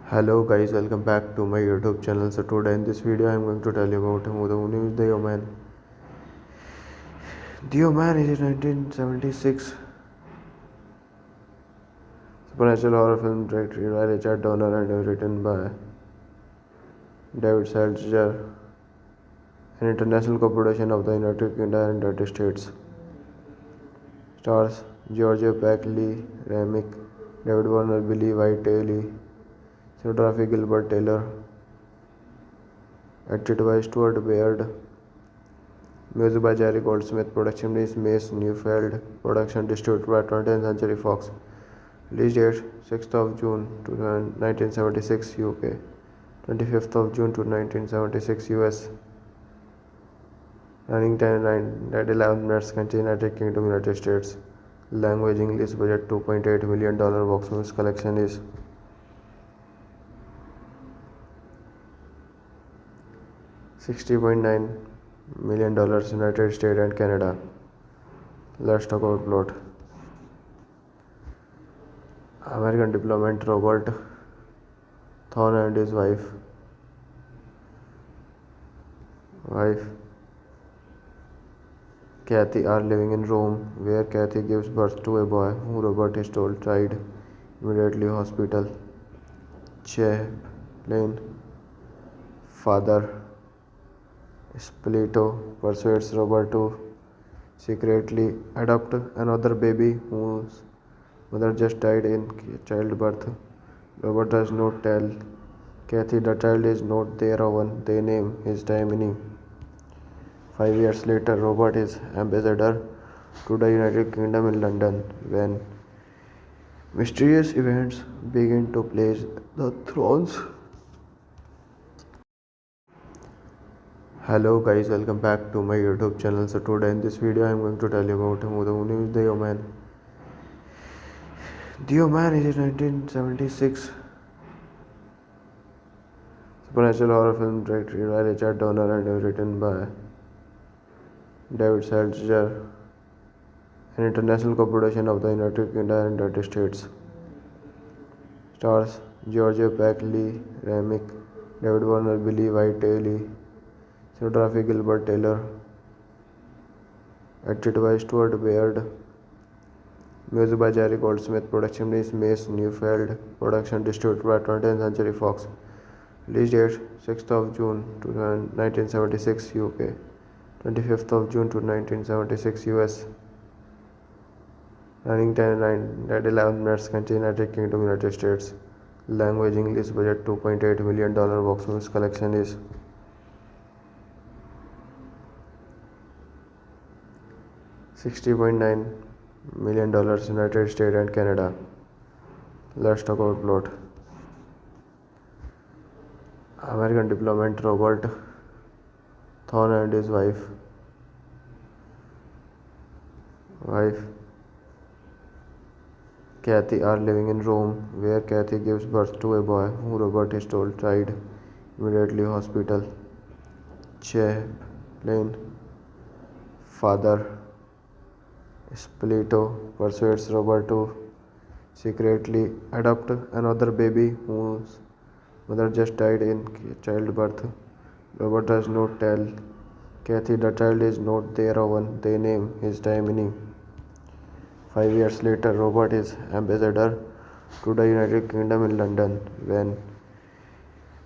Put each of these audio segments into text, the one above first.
Hello guys, welcome back to my YouTube channel. So today in this video I am going to tell you about who the movie is The Omen. The Omen is a 1976 supernatural horror film directed by Richard Donner and written by David Seltzer, an international co-production of the United Kingdom and United States. Stars George Peck, Lee Remick, David Warner, Billy Whiteley, cinematography Gilbert Taylor, edited by Stuart Baird, music by Jerry Goldsmith, production is Mace Neufeld, production distributed by 20th Century Fox. Release date 6th of June to 1976 UK, 25th of June to 1976 US. Running time 11 minutes. Country United Kingdom, United States. Language English. Budget $2.8 million. Box office collection is $60.9 million United States and Canada. Let's talk about plot. American diplomat Robert Thorne and his wife Kathy are living in Rome, where Kathy gives birth to a boy who Robert is told died immediately. Hospital. Chaplain Father Spilito persuades Robert to secretly adopt another baby whose mother just died in childbirth. Robert does not tell Kathy the child is not their own. They name his Damini. 5 years later, Robert is ambassador to the United Kingdom in London when mysterious events begin to place the thrones. Hello guys, welcome back to my YouTube channel. So today in this video I am going to tell you about who the movie is The Omen. The Omen is a 1976 supernatural horror film directed by Richard Donner and written by David Seltzer, an international co-production of the United Kingdom and United States. Stars George Peck, Lee Remick, David Warner, Billy Whiteley, cinematography Gilbert Taylor, edited by Stuart Baird, music by Jerry Goldsmith, production is Mace Neufeld, production distributed by 20th Century Fox. Release date 6th of June to 1976 UK, 25th of June to 1976 US. Running time 9 at 11 minutes. Country United Kingdom, United States. Language English. Budget $2.8 million. Box office collection is $60.9 million. United States and Canada. Let's talk about plot. American diplomat Robert Thorne and his wife Kathy are living in Rome, where Kathy gives birth to a boy who Robert is told died immediately. Hospital. Chaplain Father Spilito persuades Robert to secretly adopt another baby whose mother just died in childbirth. Robert does not tell Kathy the child is not their own. They name his Taimini. 5 years later, Robert is ambassador to the United Kingdom in London when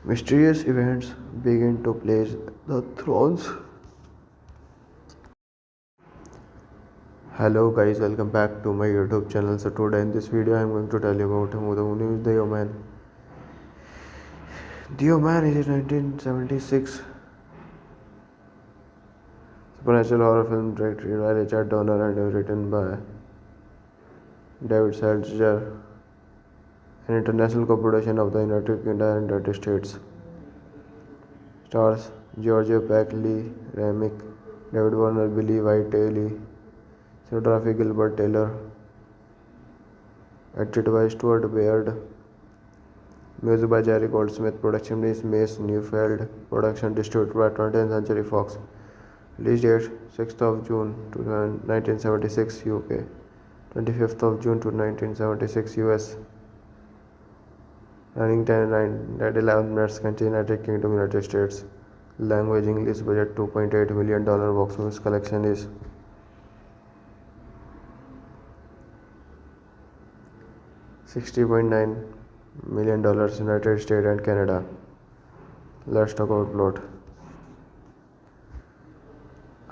mysterious events begin to place the thrones. Hello guys, welcome back to my YouTube channel. So today in this video I am going to tell you about the movie is The Omen. The Omen is a 1976 supernatural horror film directed by Richard Donner and written by David Seltzer, an international co-production of the United Kingdom and United States. Stars George Peck, Lee Remick, David Warner, Billy White, Lee, cinematography Gilbert Taylor, edited by Stuart Baird, music by Jerry Goldsmith, production is Mace Neufeld, production distributed by 20th Century Fox. Release date 6th of June to 1976 UK, 25th of June to 1976 US. Running time 9 at 11 minutes. Country United Kingdom, United States. Language English. Budget $2.8 million. Box office collection is $60.9 million. United States and Canada. Let's talk about plot.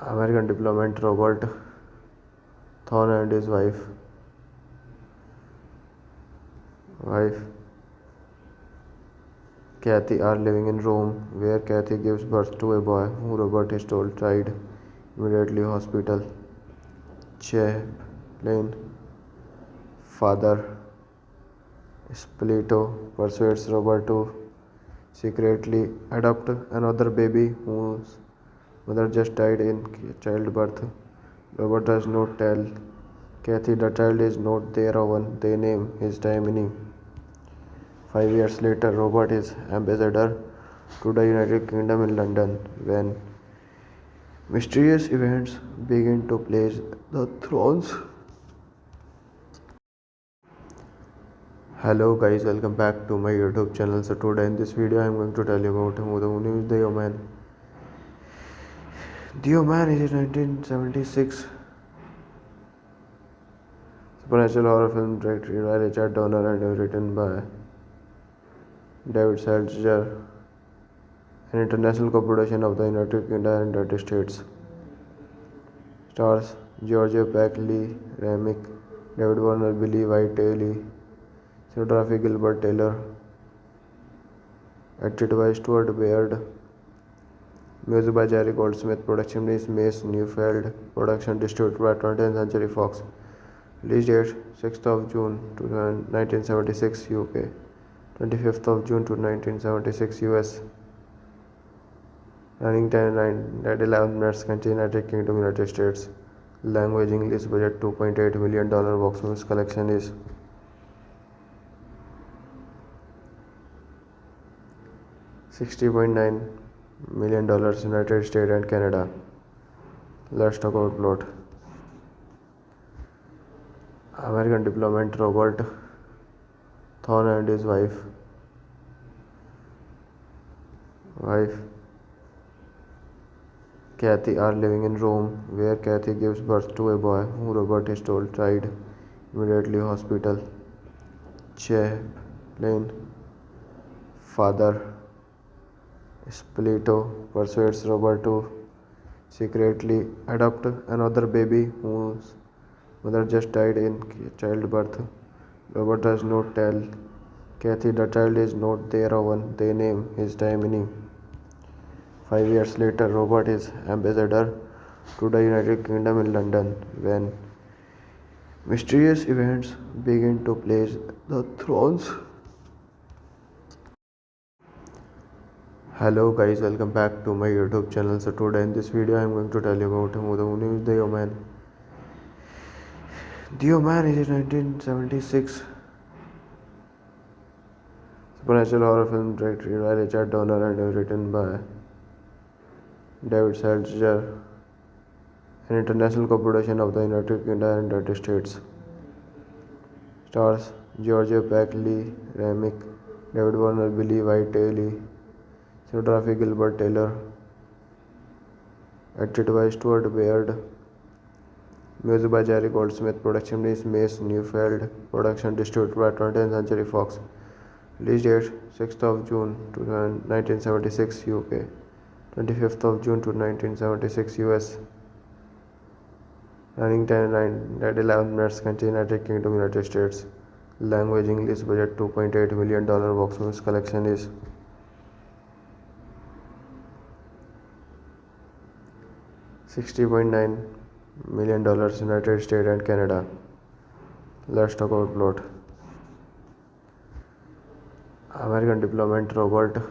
American diplomat Robert Thorne and his wife Kathy are living in Rome, where Kathy gives birth to a boy who Robert is told died immediately. Hospital. Chaplain Father Spilito persuades Robert to secretly adopt another baby whose mother just died in childbirth. Robert does not tell Kathy the child is not their own. They name his Taimini. 5 years later, Robert is ambassador to the United Kingdom in London when mysterious events begin to place the thrones. Hello guys, welcome back to my YouTube channel. So today in this video I am going to tell you about the movie is The Omen. The Omen is a 1976 supernatural horror film directed by Richard Donner and written by David Seltzer, an international co-production of the United Kingdom and United States. Stars George Peck, Lee Remick, David Warner, Billy White, Lee, cinematography Gilbert Taylor, edited by Stuart Baird, music by Jerry Goldsmith, production is Mace Neufeld, production distributed by 20th Century Fox. Release date 6th of June to 1976 UK, 25th of June to 1976 US. Running time 9 at 11 minutes. Country United Kingdom, United States. Language English. Budget $2.8 million. Box office collection is $60.9 million. United States and Canada. Let's talk about plot. American diplomat Robert Thorne and his wife Kathy are living in Rome, where Kathy gives birth to a boy who Robert is told died immediately. Hospital. Chaplain Father Spleeto persuades Robert to secretly adopt another baby whose mother just died in childbirth. Robert does not tell Kathy the child is not their own. They name his Dimini. 5 years later, Robert is ambassador to the United Kingdom in London when mysterious events begin to place the thrones. Hello guys, welcome back to my YouTube channel. So today in this video I am going to tell you about who is the Oman. The Oman is a 1976 supernatural horror film directed by Richard Donner and written by David Seltzer, an international co-production of the United Kingdom and United States. Stars Georgia Peck, Lee Remick, David Warner, Billy Whiteley, cinematography Gilbert Taylor, edited by Stuart Baird, music by Jerry Goldsmith, production is Mace Neufeld, production distributed by 20th Century Fox. Release date 6th of June to 1976 UK, 25th of June to 1976 US. Running time 9 minutes. Country United Kingdom, United States. Language English. Budget $2.8 million. Box office collection is $60.9 million. United States and Canada. Let's talk about plot. American diplomat Robert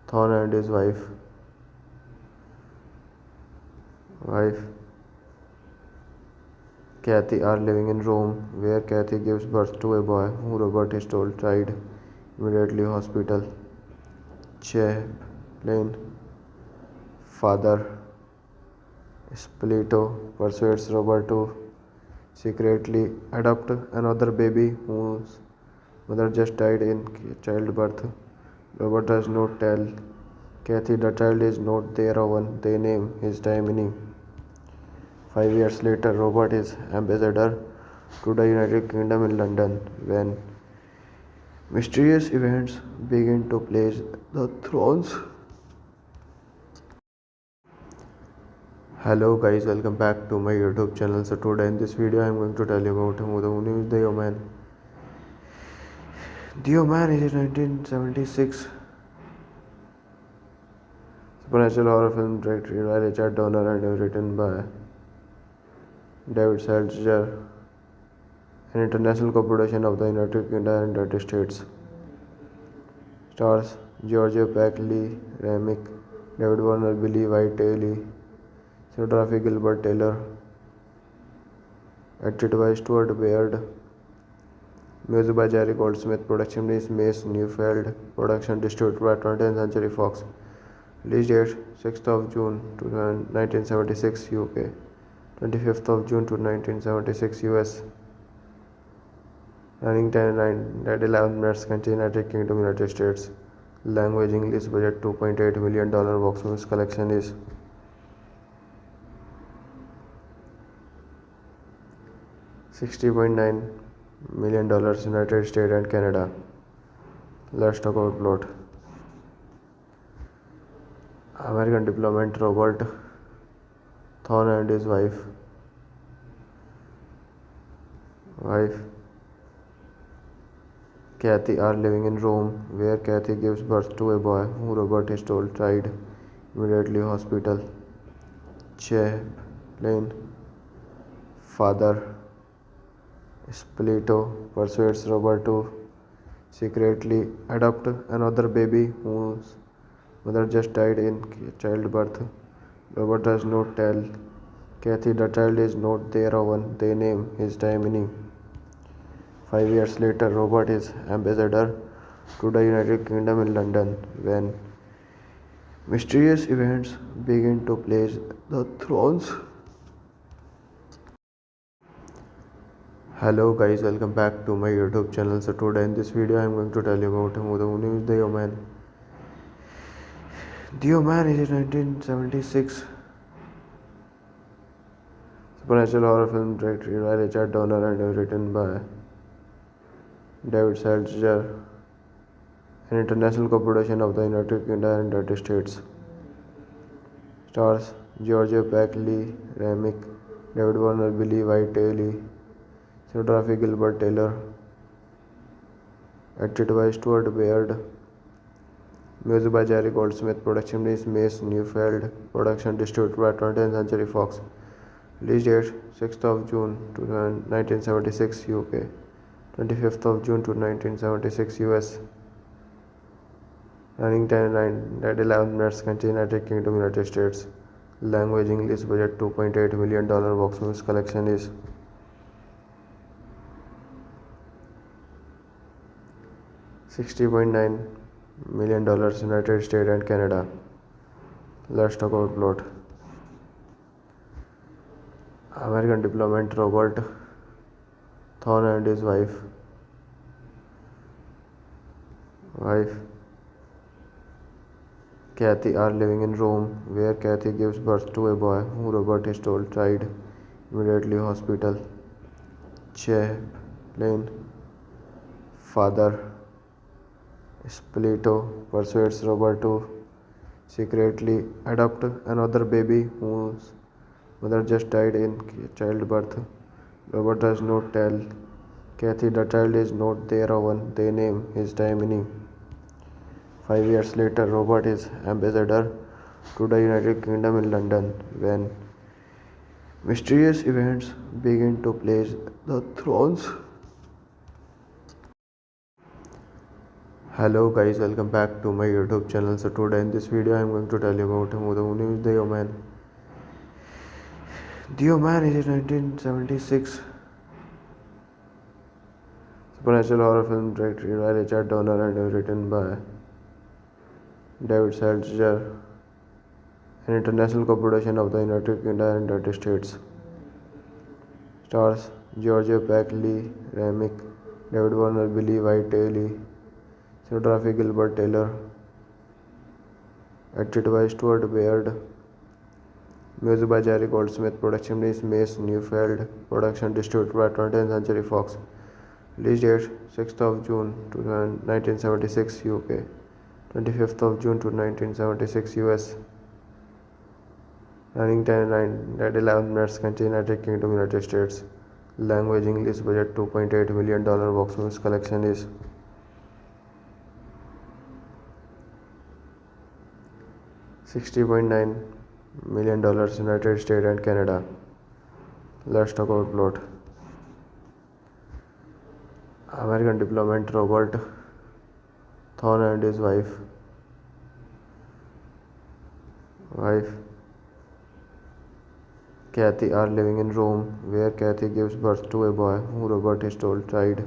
Thorne and his wife Kathy are living in Rome, where Kathy gives birth to a boy who Robert is told died immediately hospital. Chaplain Father Spleeto persuades Robert to secretly adopt another baby whose mother just died in childbirth. Robert does not tell Kathy the child is not their own. They name his Dimini. 5 years later, Robert is ambassador to the United Kingdom in London when mysterious events begin to place the thrones. Hello guys, welcome back to my YouTube channel. So today in this video I am going to tell you about who is the Oman. The Oman is a 1976 supernatural horror film directed by Richard Donner and written by David Seltzer, an international co-production of the United Kingdom and United States. Stars Georgia Peck, Lee Remick, David Warner, Billy Whiteley, cinematography Gilbert Taylor, edited by Stuart Baird, music by Jerry Goldsmith, production is Mace Neufeld, production distributed by 20th Century Fox. Release date 6th of June to 1976 UK, 25th of June to 1976 US. Running time 9 minutes. Country United Kingdom, United States. Language English. Budget $2.8 million. Box office collection is $60.9 million. United States and Canada. Let's talk about plot. American diplomat Robert Thorne and his wife Kathy are living in Rome, where Kathy gives birth to a boy who Robert is told died immediately hospital. Chaplain Father Spleeto persuades Robert to secretly adopt another baby whose mother just died in childbirth. Robert does not tell Kathy the child is not their own. They name his Dimini. 5 years later, Robert is ambassador to the United Kingdom in London when mysterious events begin to place the thrones. Hello guys, welcome back to my YouTube channel. So today in this video I am going to tell you about who is the Oman. The Oman is a 1976 supernatural horror film directed by Richard Donner and written by David Seltzer, an international co-production of the United Kingdom and United States. Stars Georgia Peck, Lee Remick, David Warner, Billy Whiteley, cinematography Gilbert Taylor, edited by Stuart Baird, music by Jerry Goldsmith, production is Mace Neufeld, production distributed by 20th Century Fox. Release date 6th of June to 1976 UK, 25th of June to 1976 US. Running time 11 minutes. Country United Kingdom, United States. Language English. Budget $2.8 million. Box office collection is $60.9 million. United States and Canada. Let's talk about plot. American diplomat Robert Thorne and his wife Kathy are living in Rome, where Kathy gives birth to a boy who Robert is told died immediately. Hospital. Chaplain Father Spilito persuades Robert to secretly adopt another baby whose mother just died in childbirth. Robert does not tell Kathy the child is not their own. They name his Taimini. 5 years later, Robert is ambassador to the United Kingdom in London when mysterious events begin to place the thrones. Hello guys, welcome back to my YouTube channel. So today in this video I am going to tell you about who is The Omen. The Omen is a 1976 supernatural horror film directed by Richard Donner and written by David Seltzer, an international co-production of the United Kingdom and United States. Stars Georgia Peck, Lee Remick, David Warner, Billy Whiteley, cinematography Gilbert Taylor, edited by Stuart Baird, music by Jerry Goldsmith, production is Mace Neufeld, production distributed by 20th Century Fox. Release date 6th of June to 1976 UK, 25th of June to 1976 US. Running time 11 minutes. Country United Kingdom, United States. Language English. Budget $2.8 million. Box office collection is $60.9 million. United States and Canada. Let's talk about plot. American diplomat Robert Thorne and his wife Kathy are living in Rome, where Kathy gives birth to a boy who Robert is told died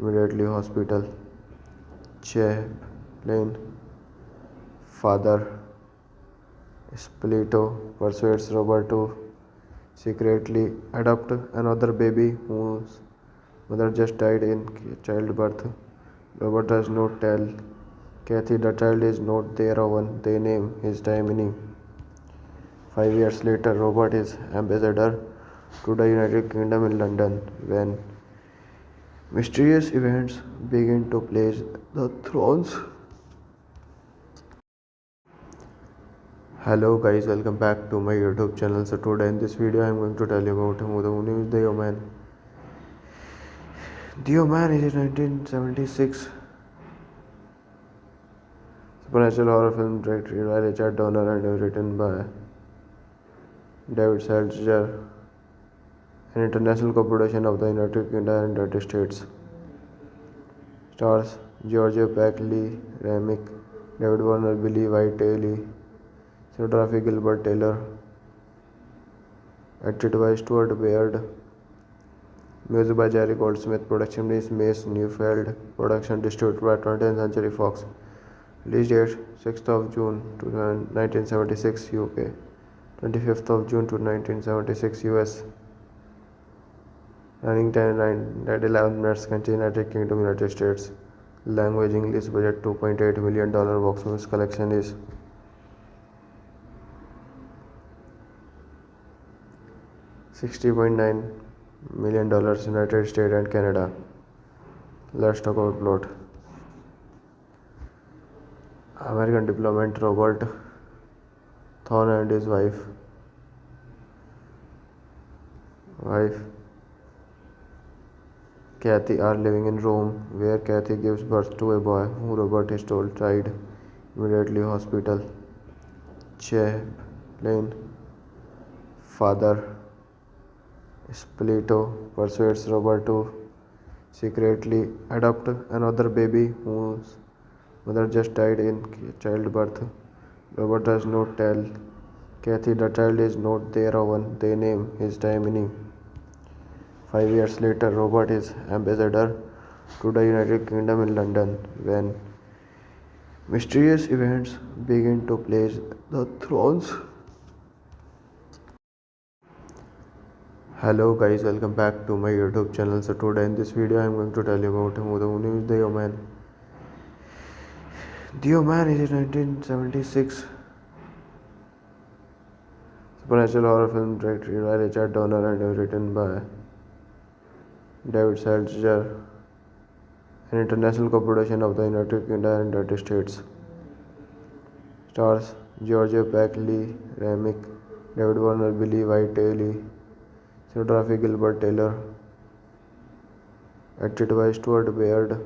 immediately. Hospital. Chaplain Father Spilito persuades Robert to secretly adopt another baby whose mother just died in childbirth. Robert does not tell Kathy the child is not their own. They name his Taimini. 5 years later, Robert is ambassador to the United Kingdom in London when mysterious events begin to place the thrones. American diplomat Robert Thorne and his wife Kathy are living in Rome, where Kathy gives birth to a boy who Robert is told died immediately. Hospital. Chaplain Father Spilito persuades Robert to secretly adopt another baby whose mother just died in childbirth. Robert does not tell Kathy the child is not their own. They name his Taimini. 5 years later, Robert is ambassador to the United Kingdom in London when mysterious events begin to place the thrones. Hello guys, welcome back to my YouTube channel. So today in this video I am going to tell you about who is The Omen. The Omen is a 1976 supernatural horror film directed by Richard Donner and written by David Seltzer, an international co-production of the United Kingdom and United States. Stars Georgia Peck, Lee Remick, David Warner, Billy Whiteley, cinematography Gilbert Taylor, edited by Stuart Baird, music by Jerry Goldsmith, production is Mace Neufeld, production distributed by 20th Century Fox. Release date 6th of June to 1976 UK, 25th of June to 1976 US. Running time 11 minutes. Country United Kingdom, United States. Language English. Budget $2.8 million. Box office collection is $60.9 million. United States and Canada. Let's talk about plot. American diplomat Robert Thorne and his wife Kathy are living in Rome, where Kathy gives birth to a boy who Robert is told died immediately hospital. Chaplain Father Spilito persuades Robert to secretly adopt another baby whose mother just died in childbirth. Robert does not tell Kathy the child is not their own. They name his Taimini. 5 years later, Robert is ambassador to the United Kingdom in London when mysterious events begin to place the thrones. Hello guys, welcome back to my YouTube channel. So today in this video I am going to tell you about who the who is the Oman. The Oman is a 1976 supernatural horror film directed by Richard Donner and written by David Seltzer, an international co-production of the United Kingdom and United States. Stars Georgia Peck, Lee Remick, David Warner, Billy Whiteley, cinematography Gilbert Taylor, edited by Stuart Baird,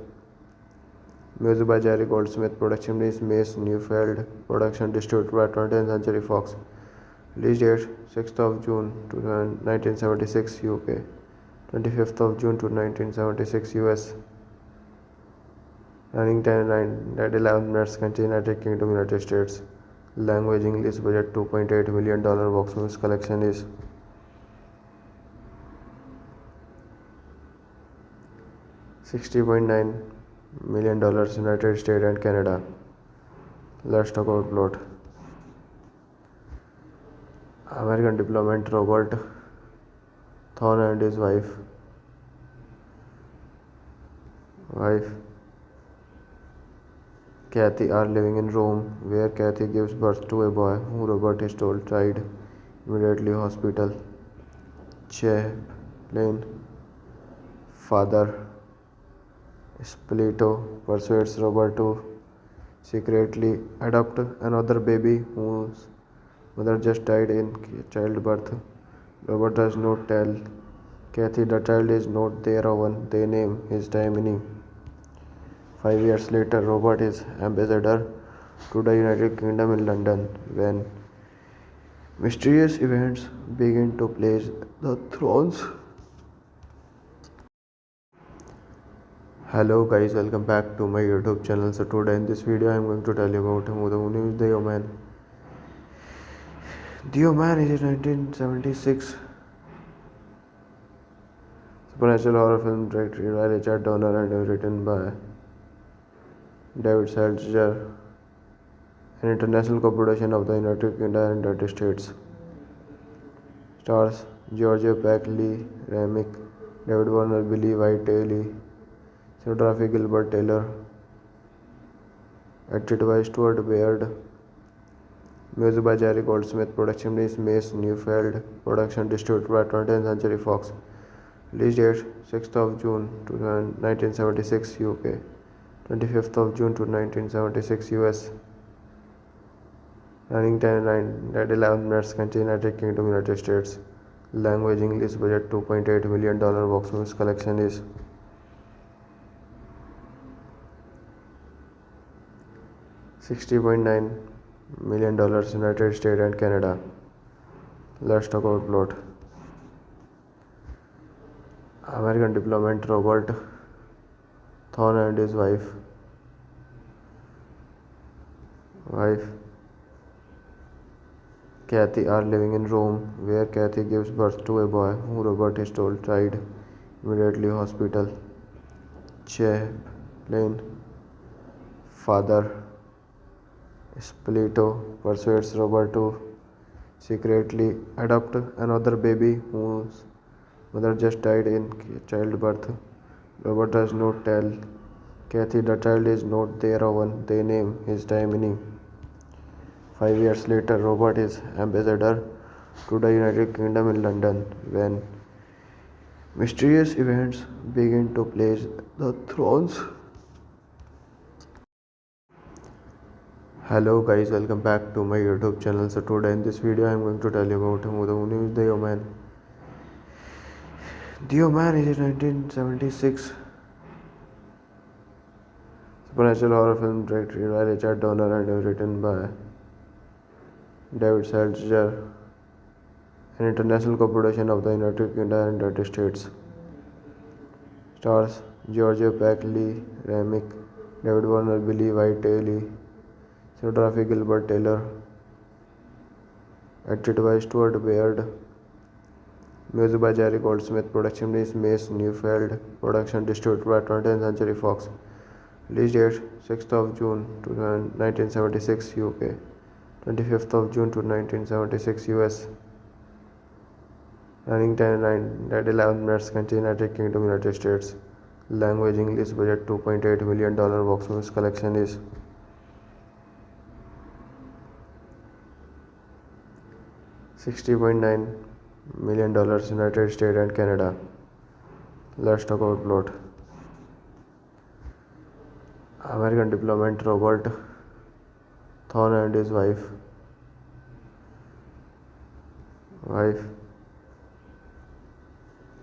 music by Jerry Goldsmith, production is Mace Neufeld, production distributed by 20th Century Fox. Release date 6th of June to 1976 UK, 25th of June to 1976 US. Running time 9:11 minutes. Country United Kingdom, United States. Language English. Budget $2.8 million. Box office collection is $60.9 million. United States and Canada. Let's talk about plot. American diplomat Robert Thorne and his wife Kathy are living in Rome, where Kathy gives birth to a boy who Robert is told died immediately hospital. Chaplain Father Spilito persuades Robert to secretly adopt another baby whose mother just died in childbirth. Robert does not tell Kathy the child is not their own. They name his Taimini. 5 years later, Robert is ambassador to the United Kingdom in London when mysterious events begin to place the thrones. Hello guys, welcome back to my YouTube channel. So today in this video I am going to tell you about who is the Oman. The Oman is a 1976 supernatural horror film directed by Richard Donner and written by David Seltzer, an international co-production of the United Kingdom and United States. Stars Georgia Peck, Lee Remick, David Warner, Billy Whiteley, cinematography Gilbert Taylor, edited by Stuart Baird, music by Jerry Goldsmith, production is Mace Neufeld, production distributed by 20th Century Fox. Release date 6th of June to 1976 UK, 25th of June to 1976 US. Running time 9:11 minutes. Country United Kingdom, United States. Language English. Budget $2.8 million. Box office collection is $60.9 million. United States and Canada. Let's talk about plot. American diplomat Robert Thorne and his wife Kathy are living in Rome, where Kathy gives birth to a boy who Robert is told died immediately hospital. Chaplain Father Spilito persuades Robert to secretly adopt another baby whose mother just died in childbirth. Robert does not tell Kathy the child is not their own. They name his Taimini. 5 years later, Robert is ambassador to the United Kingdom in London when mysterious events begin to place the thrones. Hello guys, welcome back to my YouTube channel. So today in this video I am going to tell you about the movie is The Omen. The Omen is a 1976 supernatural horror film directed by Richard Donner and written by David Seltzer, an international co-production of the United Kingdom and United States. Stars George Peck, Lee Remick, David Warner, Billy White, Lee cinematography Gilbert Taylor, edited by Stuart Baird, music by Jerry Goldsmith, production is Mace Neufeld, production distributed by 20th Century Fox. Release date 6th of June to 1976 UK, 25th of June to 1976 US. Running time 9:11 minutes. Country United Kingdom, United States. Language English. Budget $2.8 million. Box office collection is $60.9 million United States and Canada. Let's talk about plot. American diplomat Robert Thorne and his wife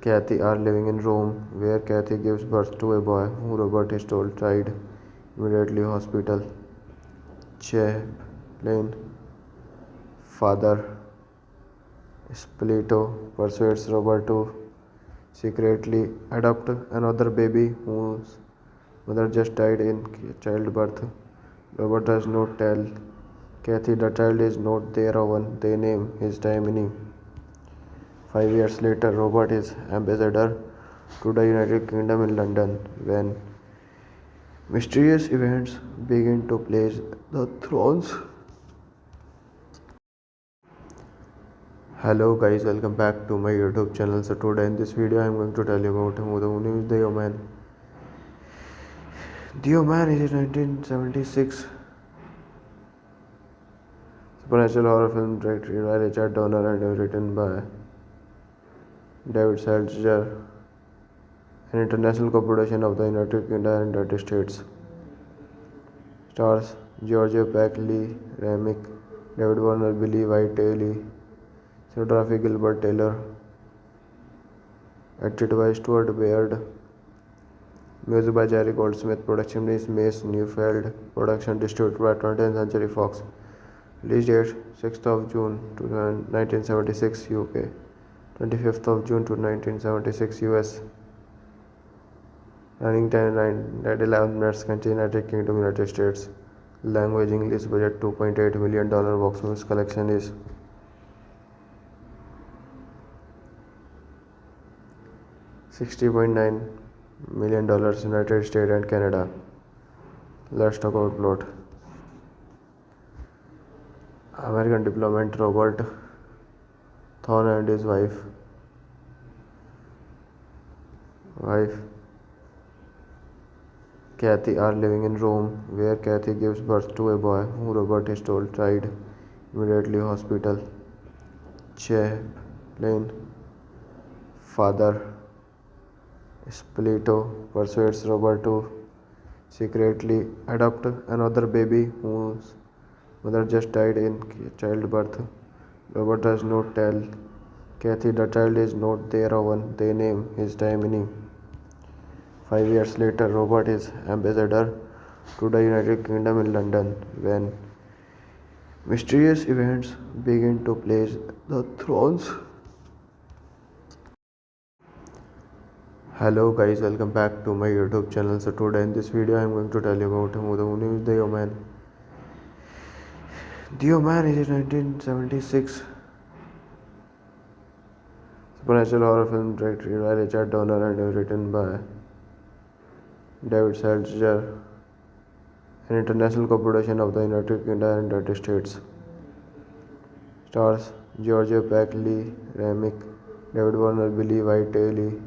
Kathy are living in Rome, where Kathy gives birth to a boy who Robert is told died immediately hospital. Chaplain Father Spilito persuades Robert to secretly adopt another baby whose mother just died in childbirth. Robert does not tell Kathy the child is not their own. They name his Taimini. 5 years later, Robert is ambassador to the United Kingdom in London when mysterious events begin to place the thrones. Hello guys, welcome back to my YouTube channel. So today in this video I am going to tell you about the movie is The Omen. The Omen is a 1976 supernatural horror film directed by Richard Donner and written by David Seltzer, an international co-production of the United Kingdom and United States. Stars George Peck, Lee Remick, David Warner, Billy White, Lee cinematography Gilbert Taylor, edited by Stuart Baird, music by Jerry Goldsmith, production is Mace Neufeld, production distributed by 20th Century Fox. Release date 6th of June to 1976 UK, 25th of June to 1976 US. Running time 9:11 minutes. Country United Kingdom, United States. Language English. Budget $2.8 million. Box office collection is $60.9 million United States and Canada. Let's talk about plot. American diplomat Robert Thorne and his wife Kathy are living in Rome, where Kathy gives birth to a boy who Robert is told died immediately hospital. Chaplain Father Spilito persuades Robert to secretly adopt another baby whose mother just died in childbirth. Robert does not tell Kathy the child is not their own. They name his Taimini. 5 years later, Robert is ambassador to the United Kingdom in London when mysterious events begin to place the thrones. Hello guys, welcome back to my YouTube channel. So today in this video I am going to tell you about the movie is The Omen. The Omen is a 1976 supernatural horror film directed by Richard Donner and written by David Seltzer, an international co-production of the United Kingdom and United States. Stars George Peck, Lee Remick, David Warner, Billy White, Lee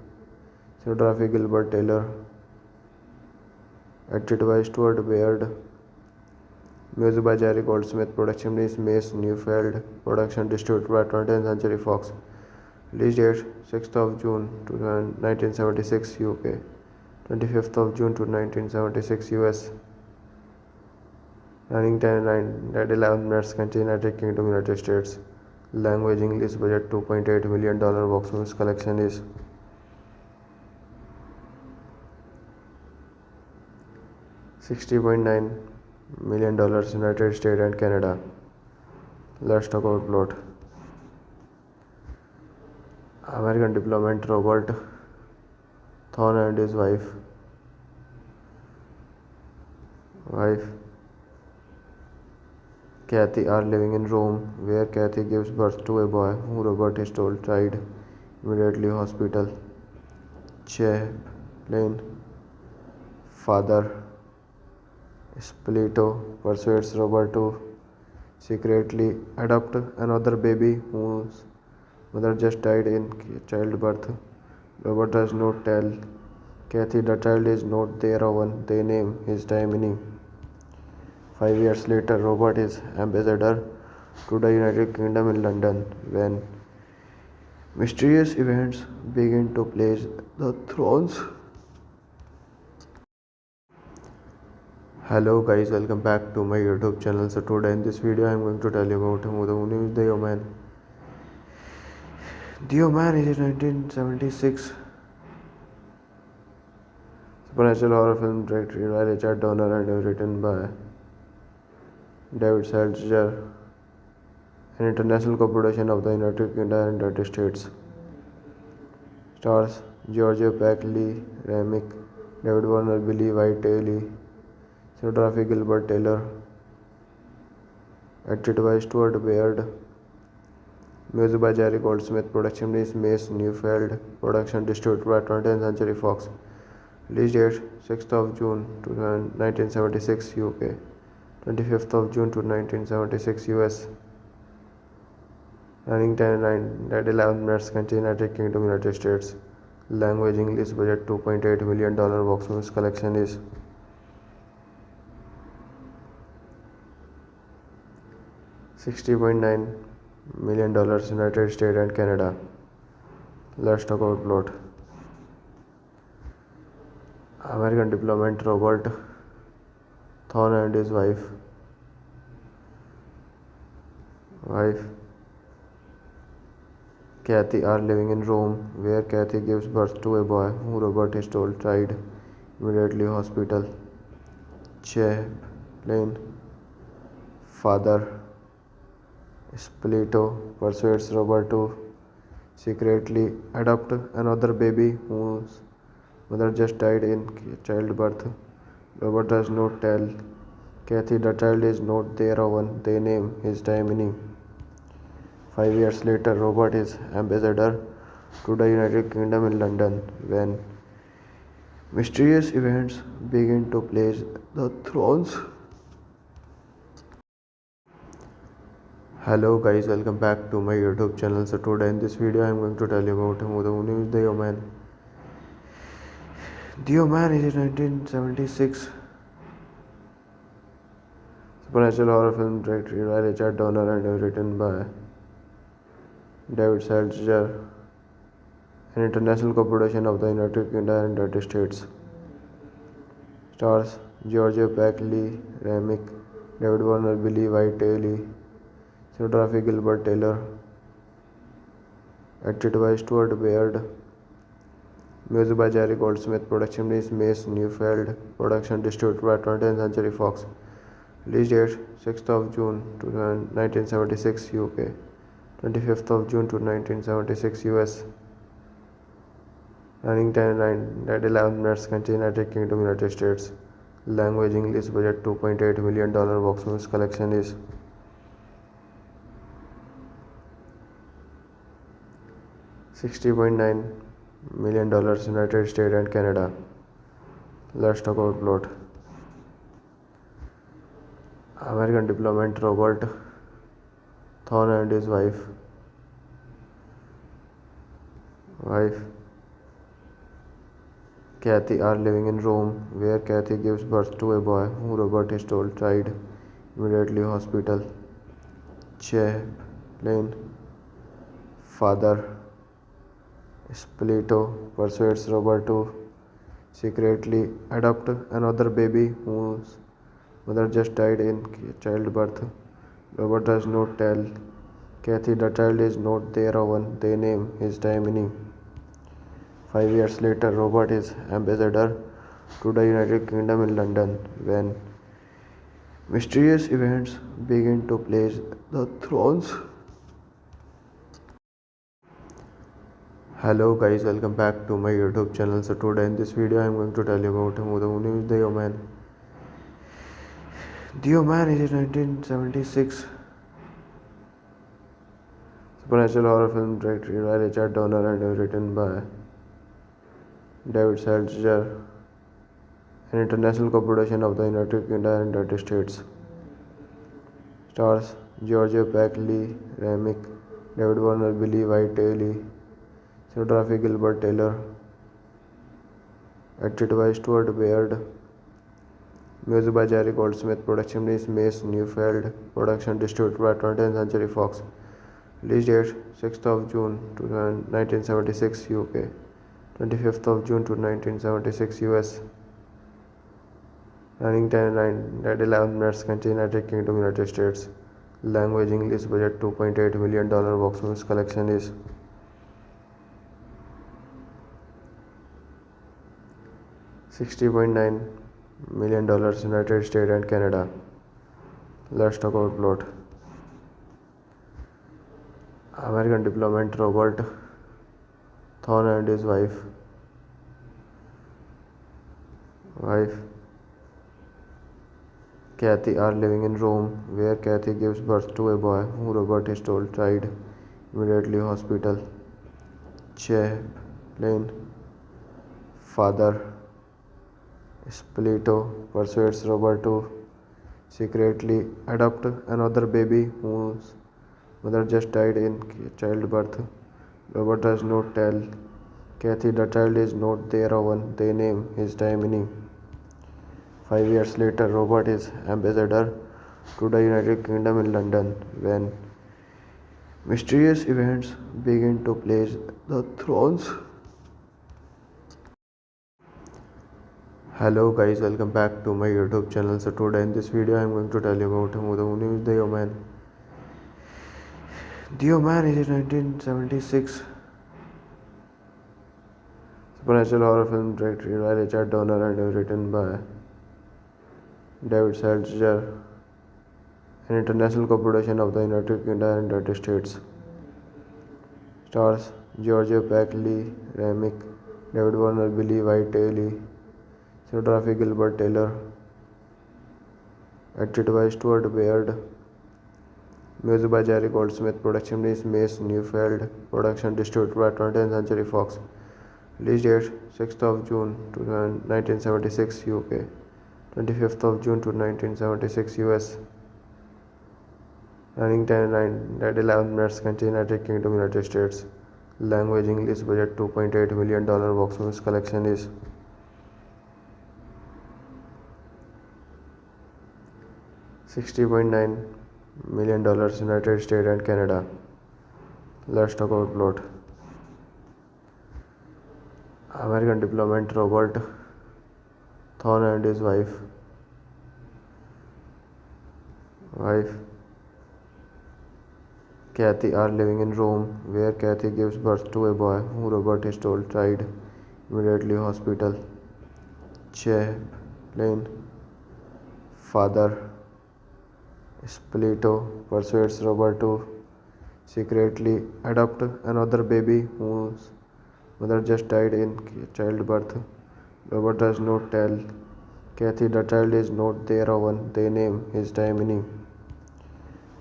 cinematography Gilbert Taylor, edited by Stuart Baird, music by Jerry Goldsmith, production is Mace Neufeld, production distributed by 20th Century Fox. Release date 6th of June to 1976 UK, 25th of June to 1976 US. Running time 9 at 11 minutes. Country United Kingdom, United States. Language English. Budget $2.8 million. Box office collection is $60.9 million. United States and Canada. Let's talk about plot. American diplomat Robert Thorne and his wife Kathy are living in Rome, where Kathy gives birth to a boy who Robert is told died immediately. Hospital. Chaplain Father Spilito persuades Robert to secretly adopt another baby whose mother just died in childbirth. Robert does not tell Kathy the child is not their own. They name his Timmy. 5 years later, Robert is ambassador to the United Kingdom in London when mysterious events begin to place the thrones. Hello guys, welcome back to my YouTube channel. So today in this video I am going to tell you about the movie is The Omen. The Omen is a 1976 supernatural horror film directed by Richard Donner and written by David Seltzer, an international co-production of the United Kingdom and United States. Stars George Peck, Lee Remick, David Warner, Billy White, Lee cinematography Gilbert Taylor, edited by Stuart Baird, music by Jerry Goldsmith, production is Mace Neufeld, production distributed by 20th Century Fox. Release date 6th of June to 1976 UK, 25th of June to 1976 US. Running time 9 at 11 minutes. Country United Kingdom, United States. Language English. Budget $2.8 million. Box office collection is $60.9 million. United States and Canada. Let's talk about plot. American diplomat Robert Thorne and his wife Kathy are living in Rome, where Kathy gives birth to a boy who Robert is told died immediately. Hospital. Chaplain Father Spilito persuades Robert to secretly adopt another baby whose mother just died in childbirth. Robert does not tell Kathy the child is not their own. They name his Timmy. 5 years later, Robert is ambassador to the United Kingdom in London when mysterious events begin to place the thrones. Hello guys, welcome back to my YouTube channel. So today in this video I am going to tell you about the movie is The Omen. The Omen is a 1976 supernatural horror film directed by Richard Donner and written by David Seltzer, an international co-production of the United Kingdom and United States. Stars George Peck, Lee Remick, David Warner, Billy White, Lee cinematography Gilbert Taylor, edited by Stuart Baird, music by Jerry Goldsmith, production is Mace Neufeld, production distributed by 20th Century Fox. Release date 6th of June to 1976 UK, 25th of June to 1976 US. Running time 9 at 11 minutes. Country United Kingdom, United States. Language English. Budget $2.8 million. Box office collection is $60.9 million. United States and Canada. Let's talk about plot. American diplomat Robert Thorne and his wife Kathy are living in Rome, where Kathy gives birth to a boy who Robert is told died immediately. Hospital. Chaplain Father Spilito persuades Robert to secretly adopt another baby whose Mother just died in childbirth. Robert does not tell Kathy the child is not their own. They name his Damini. 5 years later, Robert is ambassador to the United Kingdom in London when mysterious events begin to place the thrones. Hello guys, welcome back to my YouTube channel. So today in this video I am going to tell you about who the movie is The Omen. The Omen is a 1976 supernatural horror film directed by Richard Donner and written by David Seltzer, an international co-production of the United Kingdom and United States. Stars Georgia Peck, Lee Remick, David Warner, Billy Whiteley, cinematography Gilbert Taylor, edited by Stuart Baird, music by Jerry Goldsmith, production is Mace Neufeld, production distributed by 20th Century Fox. Release date 6th of June to 1976 UK, 25th of June to 1976 US. Running time 9 minutes. Country United Kingdom, United States. Language English. Budget $2.8 million. Box office collection is $60.9 million United States and Canada. Let's talk about plot. American diplomat Robert Thorne and his wife Kathy are living in Rome, where Kathy gives birth to a boy who Robert is told died immediately hospital. Chaplain Father Spilito persuades Robert to secretly adopt another baby whose mother just died in childbirth. Robert does not tell Kathy the child is not their own. They name his Damini. 5 years later, Robert is ambassador to the United Kingdom in London when mysterious events begin to place the thrones. Hello guys, welcome back to my YouTube channel. So today in this video I am going to tell you about who the movie is The Omen. The Omen is a 1976 supernatural horror film directed by Richard Donner and written by David Seltzer, an international co-production of the United Kingdom and United States. Stars Georgia Peck, Lee Remick, David Warner, Billy Whiteley, cinematography Gilbert Taylor, edited by Stuart Baird, music by Jerry Goldsmith, production is Mace Neufeld, production distributed by 20th Century Fox. Release date 6th of June to 1976 UK, 25th of June to 1976 US. Running time 9 minutes. Country United Kingdom, United States. Language English. Budget $2.8 million. Box office collection is $60.9 million United States and Canada. Let's talk about plot. American diplomat Robert Thorne and his wife Kathy are living in Rome, where Kathy gives birth to a boy who Robert is told died immediately hospital. Chaplain Father Spilito persuades Robert to secretly adopt another baby whose mother just died in childbirth. Robert does not tell Kathy the child is not their own. They name his Damini.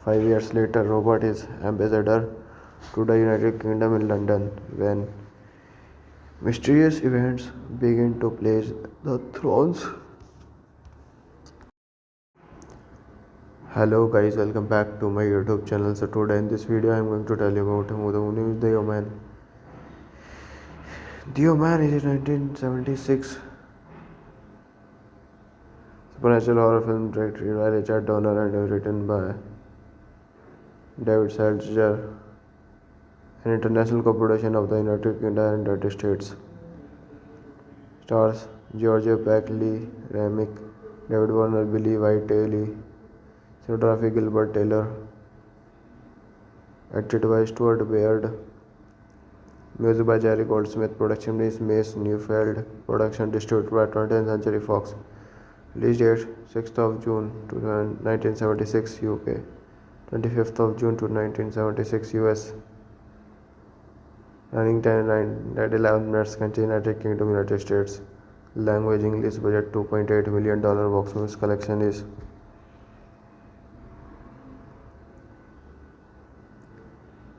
5 years later, Robert is ambassador to the United Kingdom in London when mysterious events begin to place the thrones. Hello guys, welcome back to my YouTube channel. So today in this video I am going to tell you about who the movie is The Omen. The Omen is a 1976 supernatural horror film directed by Richard Donner and written by David Seltzer, an international co-production of the United Kingdom and United States. Stars Georgia Peck, Lee Remick, David Warner, Billy Whiteley, cinematography Gilbert Taylor, edited by Stuart Baird, music by Jerry Goldsmith, production is Mace Neufeld, production distributed by 20th Century Fox. Release date 6th of June to 1976 UK, 25th of June to 1976 US. Running time 11 minutes. Country United Kingdom, United States. Language English. Budget $2.8 million. Box office collection is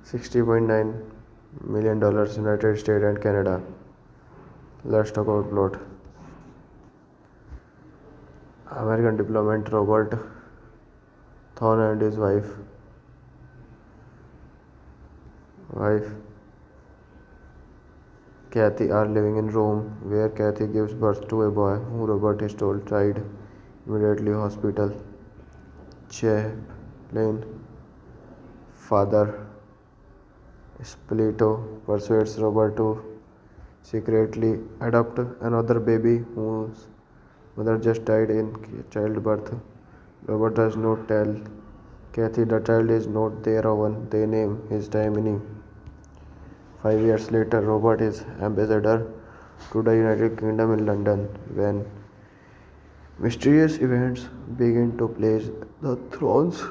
$60.9 million. United States and Canada. Let's talk about plot. American diplomat Robert Thorne and his wife Kathy are living in Rome, where Kathy gives birth to a boy who Robert is told died immediately hospital. Chaplain Father Spilito persuades Robert to secretly adopt another baby whose mother just died in childbirth. Robert does not tell Kathy the child is not their own. They name his Taimini. 5 years later, Robert is ambassador to the United Kingdom in London when mysterious events begin to place the thrones.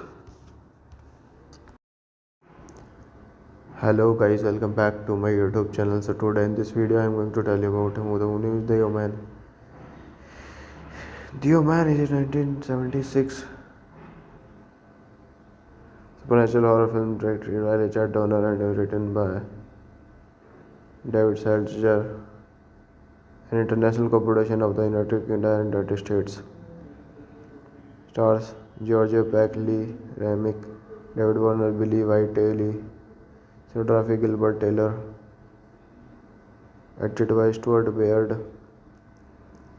Hello guys, welcome back to my YouTube channel. So today in this video I am going to tell you about who is the Oman. The Oman is a 1976 supernatural horror film directed by Richard Donner and written by David Seltzer, an international co-production of the United Kingdom and United States. Stars Georgia Peck, Lee Remick, David Warner, Billy Whiteley, cinematography Gilbert Taylor, edited by Stuart Baird,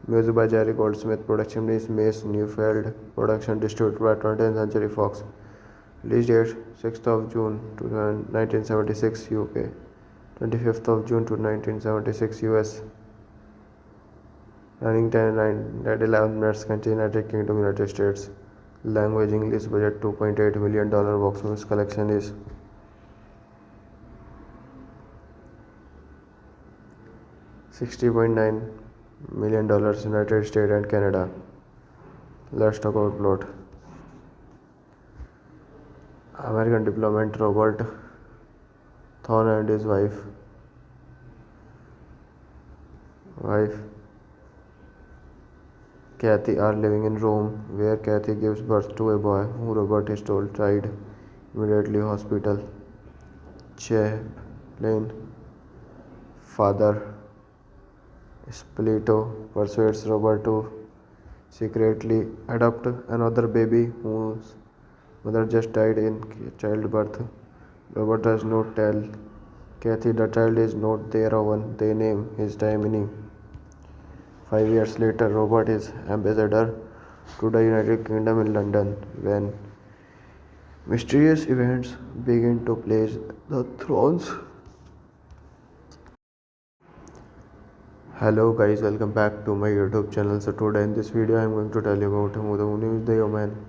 music by Jerry Goldsmith, production is Mace Neufeld, production distributed by 20th Century Fox. Release date 6th of June to 1976 UK, 25th of June to 1976 US. Running time 11 minutes. Country United Kingdom, United States. Language English. Budget $2.8 million. Box office collection is $60.9 million. United States and Canada. Let's talk about plot. American diplomat Robert Thorne and his wife Kathy are living in Rome, where Kathy gives birth to a boy who Robert is told died immediately hospital. Chaplain Father Spilito persuades Robert to secretly adopt another baby whose mother just died in childbirth. Robert does not tell Kathy the child is not their own. They name his Taimini. 5 years later, Robert is ambassador to the United Kingdom in London when mysterious events begin to place the thrones. Hello guys, welcome back to my YouTube channel. So today in this video I am going to tell you about who is the Oman.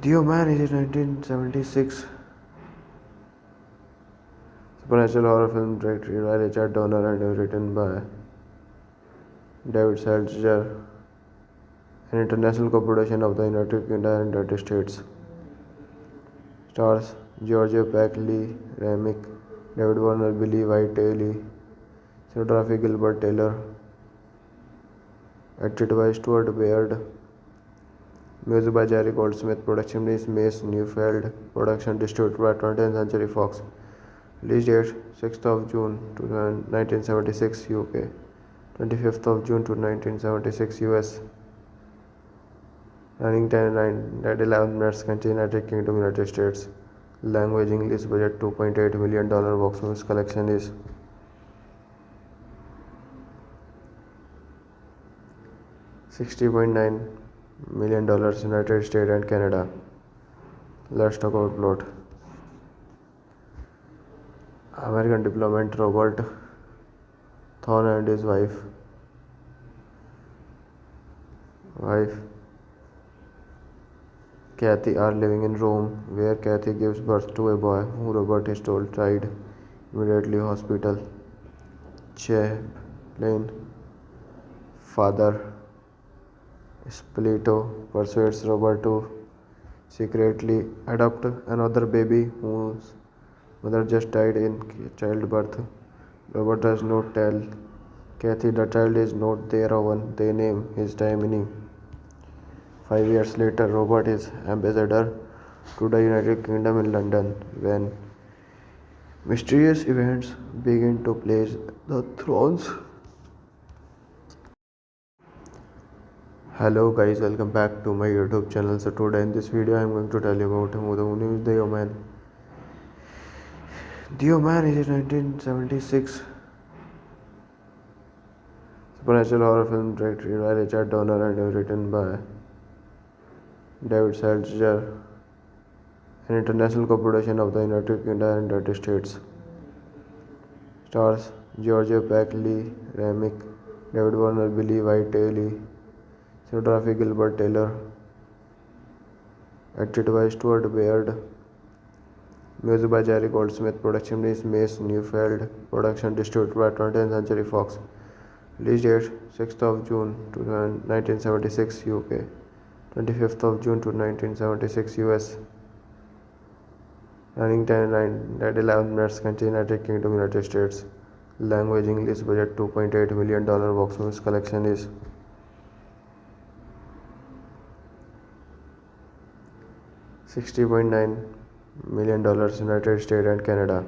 The Oman is a 1976 supernatural horror film directed by Richard Donner and written by David Seltzer, an international co-production of the United Kingdom and United States. Stars Georgia Peck, Lee Remick, David Warner, Billy Whiteley, cinematography Gilbert Taylor, edited by Stuart Baird, music by Jerry Goldsmith, production is Mace Neufeld, production distributed by 20th Century Fox. Release date 6th of June to 1976 UK, 25th of June to 1976 US. Running time 11 minutes. Country United Kingdom, United States. Language English. Budget $2.8 million. Box office collection is $60.9 million. United States and Canada. Let's talk about plot. American diplomat Robert Thorne and his wife wife Kathy are living in Rome, where Kathy gives birth to a boy who Robert is told died immediately hospital. Chaplain Father Spilito persuades Robert to secretly adopt another baby whose mother just died in childbirth. Robert does not tell Kathy the child is not their own. They name his Dimini. 5 years later, Robert is ambassador to the United Kingdom in London when mysterious events begin to place the thrones. Hello guys, welcome back to my YouTube channel. So today in this video I am going to tell you about the movie is The Omen. The Omen is a 1976 supernatural horror film directed by Richard Donner and written by David Seltzer, an international co-production of the United Kingdom and United States. Stars Georgia Peck, Lee Remick, David Warner, Billy Whiteley, cinematography Gilbert Taylor, edited by Stuart Baird, music by Jerry Goldsmith, production is Mace Neufeld, production distributed by 20th Century Fox. Release date 6th of June to 1976 UK, 25th of June to 1976 US. Running time 11 minutes. Country United Kingdom, United States. Language English. Budget $2.8 million. Box office collection is $60.9 million United States and Canada.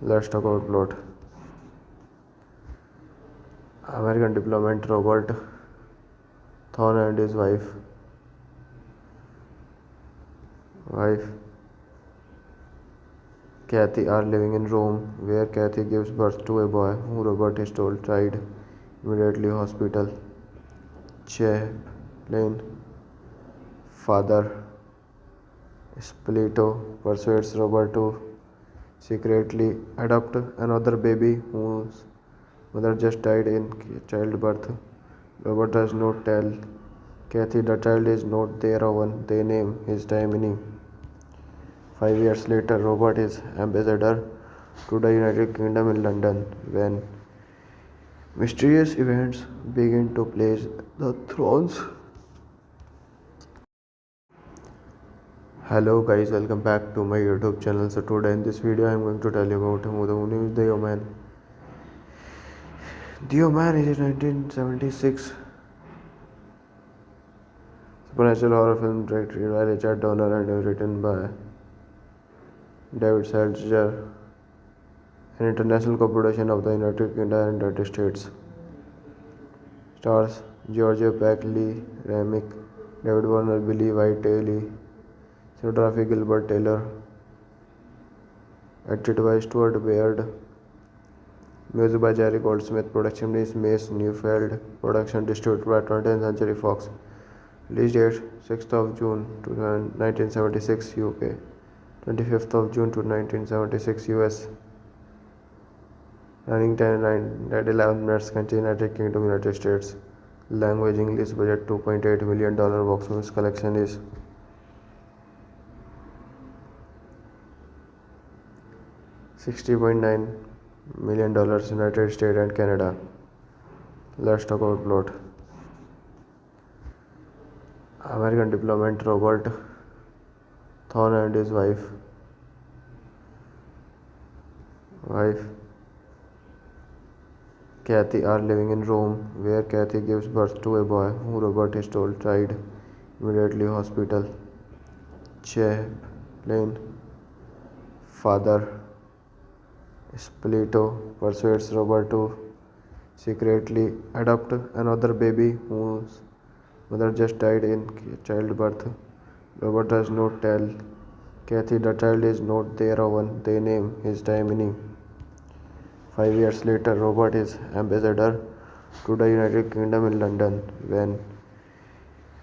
Let's talk about plot. American diplomat Robert Thorne and his wife Kathy are living in Rome, where Kathy gives birth to a boy who Robert is told died immediately hospital. Chaplain Father Spilito persuades Robert to secretly adopt another baby whose mother just died in childbirth. Robert does not tell Kathy the child is not their own. They name his Dimini. 5 years later, Robert is ambassador to the United Kingdom in London when mysterious events begin to place the thrones. Hello guys, welcome back to my YouTube channel. So today in this video I am going to tell you about the movie is The Omen. The Omen is a 1976 supernatural horror film directed by Richard Donner and written by David Seltzer, an international co-production of the United Kingdom and United States. Stars Georgia Peck, Lee Remick, David Warner, Billy Whiteley, cinematography Gilbert Taylor, edited by Stuart Baird, music by Jerry Goldsmith, production is Mace Neufeld, production distributed by 20th Century Fox. Release date 6th of June to 1976 UK, 25th of June to 1976 US. Running time 11 minutes. Country United Kingdom, United States. Language English. Budget $2.8 million. Box office collection is $60.9 million United States and Canada. Let's talk about plot. American diplomat Robert Thorne and his wife Kathy are living in Rome, where Kathy gives birth to a boy who Robert is told died immediately hospital. Chaplain Father Spilito persuades Robert to secretly adopt another baby whose mother just died in childbirth. Robert does not tell Kathy the child is not their own. They name his Dimini. 5 years later, Robert is ambassador to the United Kingdom in London when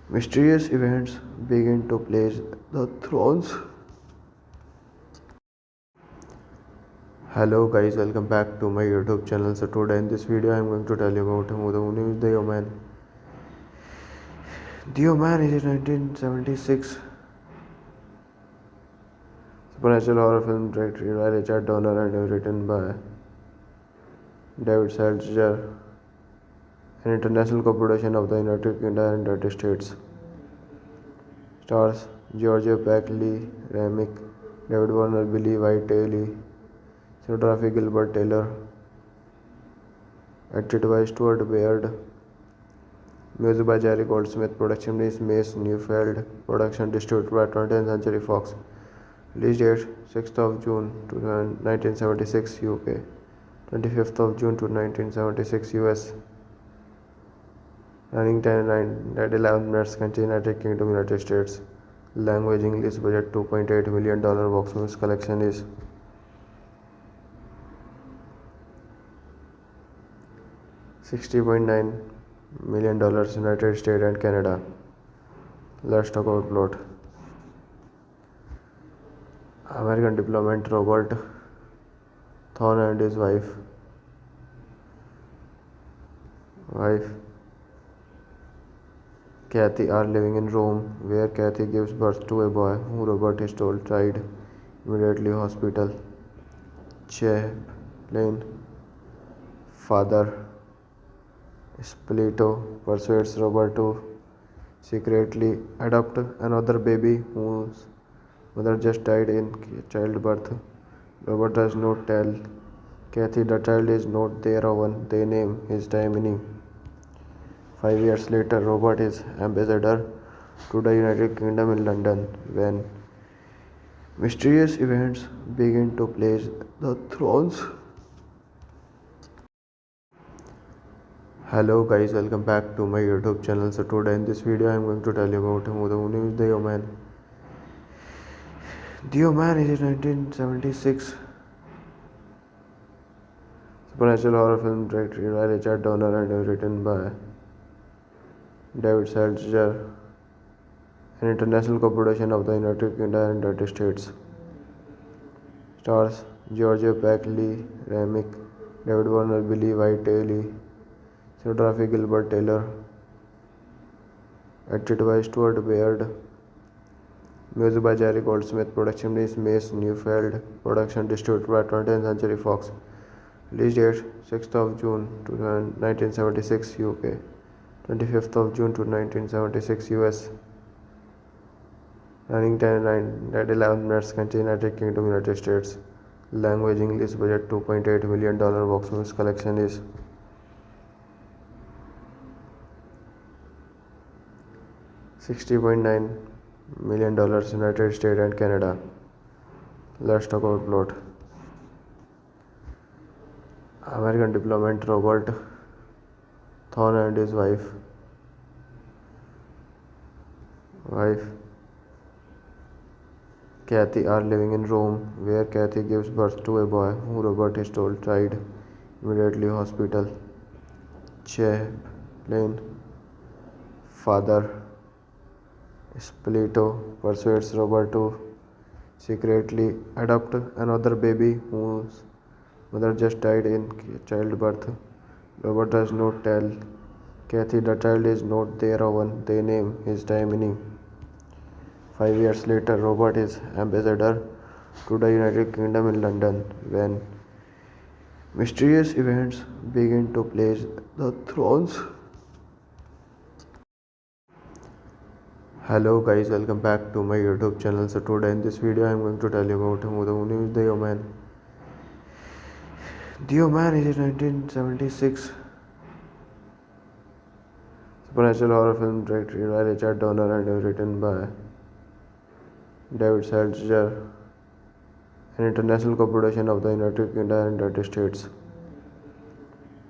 mysterious events begin to place the thrones. Hello guys, welcome back to my YouTube channel. So today in this video I am going to tell you about the movie is The Omen. The Oman is a 1976 supernatural horror film directed by Richard Donner and written by David Seltzer, an international co-production of the United Kingdom and United States. Stars Georgia Peck, Lee Remick, David Warner, Billy Whiteley, cinematography Gilbert Taylor, edited by Stuart Baird, music by Jerry Goldsmith, production is Mace Neufeld, production distributed by 20th Century Fox. Release date 6th of June to 1976 UK, 25th of June to 1976 US. Running time 9 at 11 minutes. Country United Kingdom, United States. Language English. Budget $2.8 million. Box office collection is $60.9 million. United States and Canada. Let's talk about plot. American diplomat Robert Thorne and his wife Kathy are living in Rome, where Kathy gives birth to a boy who Robert is told died immediately hospital. Chaplain Father Spilito persuades Robert to secretly adopt another baby whose mother just died in childbirth. Robert does not tell Kathy the child is not their own. They name his Taimini. 5 years later, Robert is ambassador to the United Kingdom in London when mysterious events begin to place the thrones. Hello guys, welcome back to my YouTube channel. So today in this video I am going to tell you about the movie is The Omen. The Omen is a 1976 supernatural horror film directed by Richard Donner and written by David Seltzer, an international co-production of the United Kingdom and United States. Stars Georgia Peck, Lee Remick, David Warner, Billy Whiteley, cinematography Gilbert Taylor, edited by Stuart Baird, music by Jerry Goldsmith, production is Mace Neufeld, production distributed by 20th Century Fox. Release date 6th of June to 1976 UK, 25th of June to 1976 US. Running time 9 at 11 minutes. Country United Kingdom, United States. 。 $60.9 million. United States and Canada. Let's talk about plot. American diplomat Robert Thorne and his wife Kathy are living in Rome, where Kathy gives birth to a boy who Robert is told died immediately hospital. Chaplain Father Spilito persuades Robert to secretly adopt another baby whose mother just died in childbirth. Robert does not tell Kathy the child is not their own. They name his Taimini. 5 years later, Robert is ambassador to the United Kingdom in London when mysterious events begin to place the thrones. Hello guys, welcome back to my YouTube channel. So today in this video I am going to tell you about the movie is The Omen. The Omen is a 1976 supernatural horror film directed by Richard Donner and written by David Seltzer, an international co-production of the United Kingdom and United States.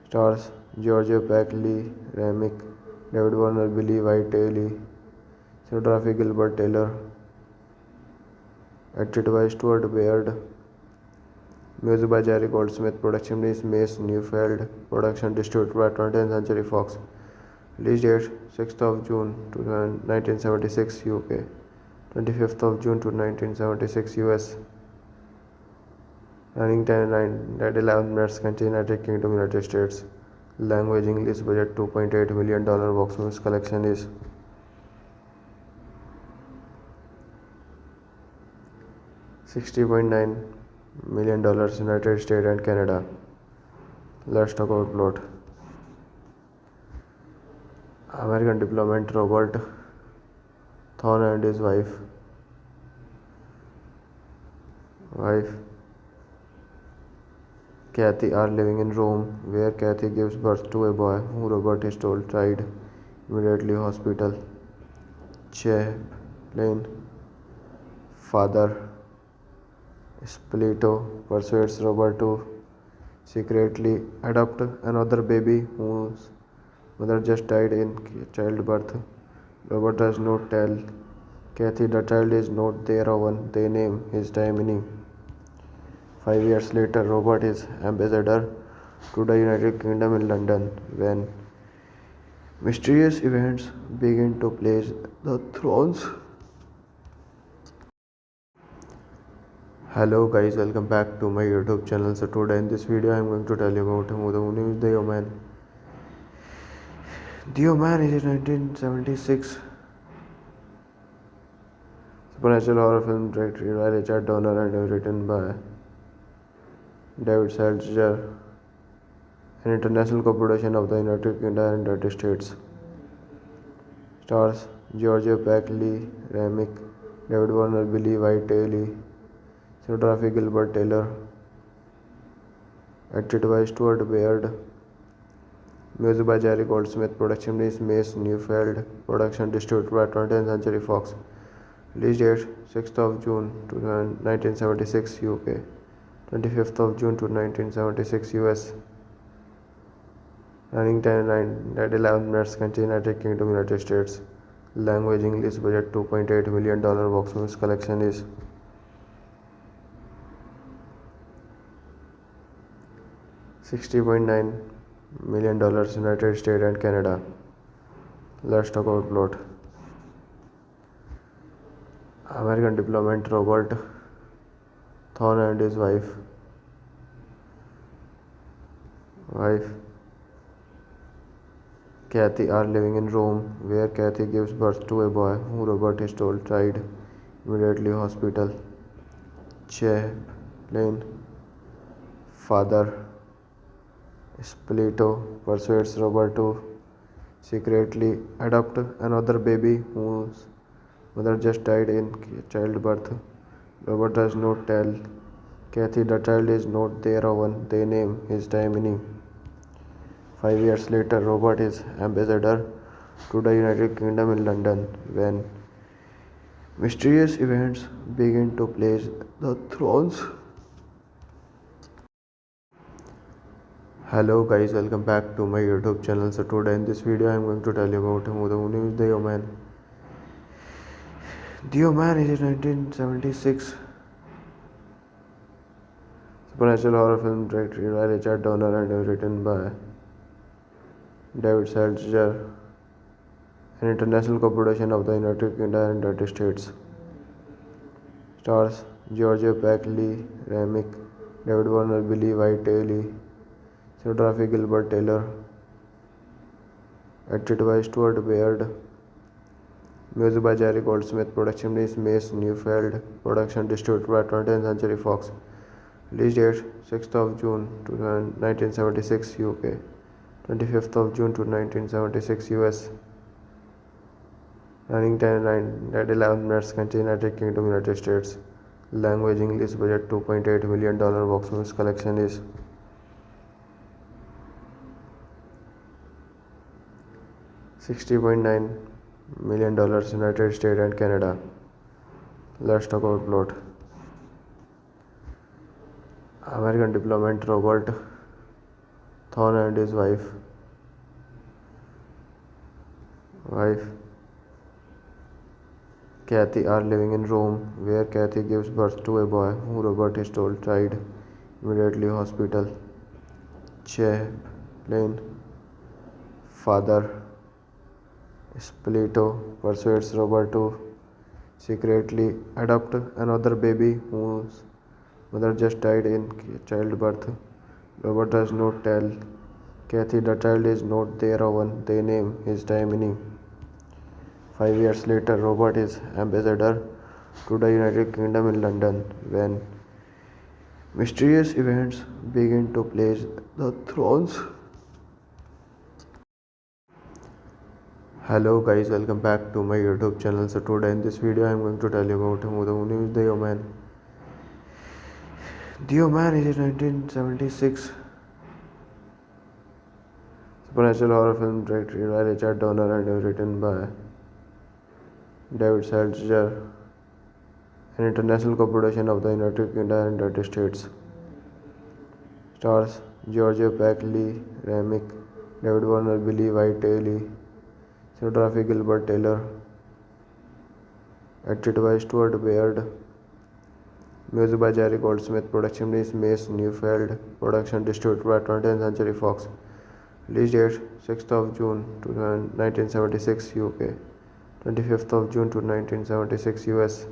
Stars Georgia Peck, Lee Remick, David Warner, Billy Whiteley, cinematography Gilbert Taylor, edited by Stuart Baird, music by Jerry Goldsmith, production is Mace Neufeld, production distributed by 20th Century Fox. Release date 6th of June to 1976 UK, 25th of June to 1976 US. Running time 9 at 11 minutes. Country United Kingdom, United States. Language English. Budget $2.8 million. Box office collection is $60.9 million United States and Canada. Let's talk about plot. American diplomat Robert Thorne and his wife Kathy are living in Rome, where Kathy gives birth to a boy who Robert is told died immediately. Hospital. Chaplain Father Spilito persuades Robert to secretly adopt another baby whose mother just died in childbirth. Robert does not tell Kathy the child is not their own. They name his Damini. 5 years later, Robert is ambassador to the United Kingdom in London when mysterious events begin to place the thrones. Hello guys, welcome back to my YouTube channel. So today in this video I am going to tell you about who the name is The Omen. The Omen is a 1976 supernatural horror film directed by Richard Donner and written by David Seltzer, an international co-production of the United Kingdom and United States. Stars Georgia Peck, Lee Remick, David Warner, Billy White, Lee cinematography Gilbert Taylor, edited by Stuart Baird, music by Jerry Goldsmith, production is Mace Neufeld, production distributed by 20th Century Fox. Release date 6th of June to 1976 UK, 25th of June to 1976 US. Running time 11 minutes. Country United Kingdom, United States. Language English. Budget $2.8 million. Box office collection is $60.9 million United States and Canada. Let's talk about plot. American diplomat Robert Thorne and his wife Kathy are living in Rome, where Kathy gives birth to a boy who Robert is told died immediately. Hospital. Chaplain Father Spilito persuades Robert to secretly adopt another baby whose mother just died in childbirth. Robert does not tell Kathy the child is not their own. They name his Damini. 5 years later, Robert is ambassador to the United Kingdom in London when mysterious events begin to place the thrones. Hello guys, welcome back to my YouTube channel. So today in this video I am going to tell you about who the name is The Omen. The Omen is a 1976 supernatural horror film directed by Richard Donner and written by David Seltzer, an international co-production of the United Kingdom and United States. Stars Georgia Peck, Lee Remick, David Warner, Billy White, Lee cinematography Gilbert Taylor, edited by Stuart Baird, music by Jerry Goldsmith, production is Mace Neufeld, production distributed by 20th Century Fox. Release date 6th of June to 1976 UK, 25th of June to 1976 US. Running time 11 minutes. Country United Kingdom, United States. Language English. Budget $2.8 million. Box office collection is $60.9 million United States and Canada. Let's talk about plot. American diplomat Robert Thorne and his wife Kathy are living in Rome, where Kathy gives birth to a boy who Robert is told died immediately. Hospital. Chaplain Father Spilito persuades Robert to secretly adopt another baby whose mother just died in childbirth. Robert does not tell Kathy the child is not their own. They name his Damini. 5 years later, Robert is ambassador to the United Kingdom in London when mysterious events begin to place the thrones. Hello guys, welcome back to my YouTube channel. So today in this video I am going to tell you about the movie The Omen. The Omen is a 1976 supernatural horror film directed by Richard Donner and written by David Seltzer, an international co-production of the United Kingdom and United States. Stars George Peck, Lee Remick, David Warner, Billy Whiteley, cinematography Gilbert Taylor, edited by Stuart Baird, music by Jerry Goldsmith, production is Mace Neufeld, production distributed by 20th Century Fox. Release date 6th of June to 1976 UK, 25th of June to 1976 US.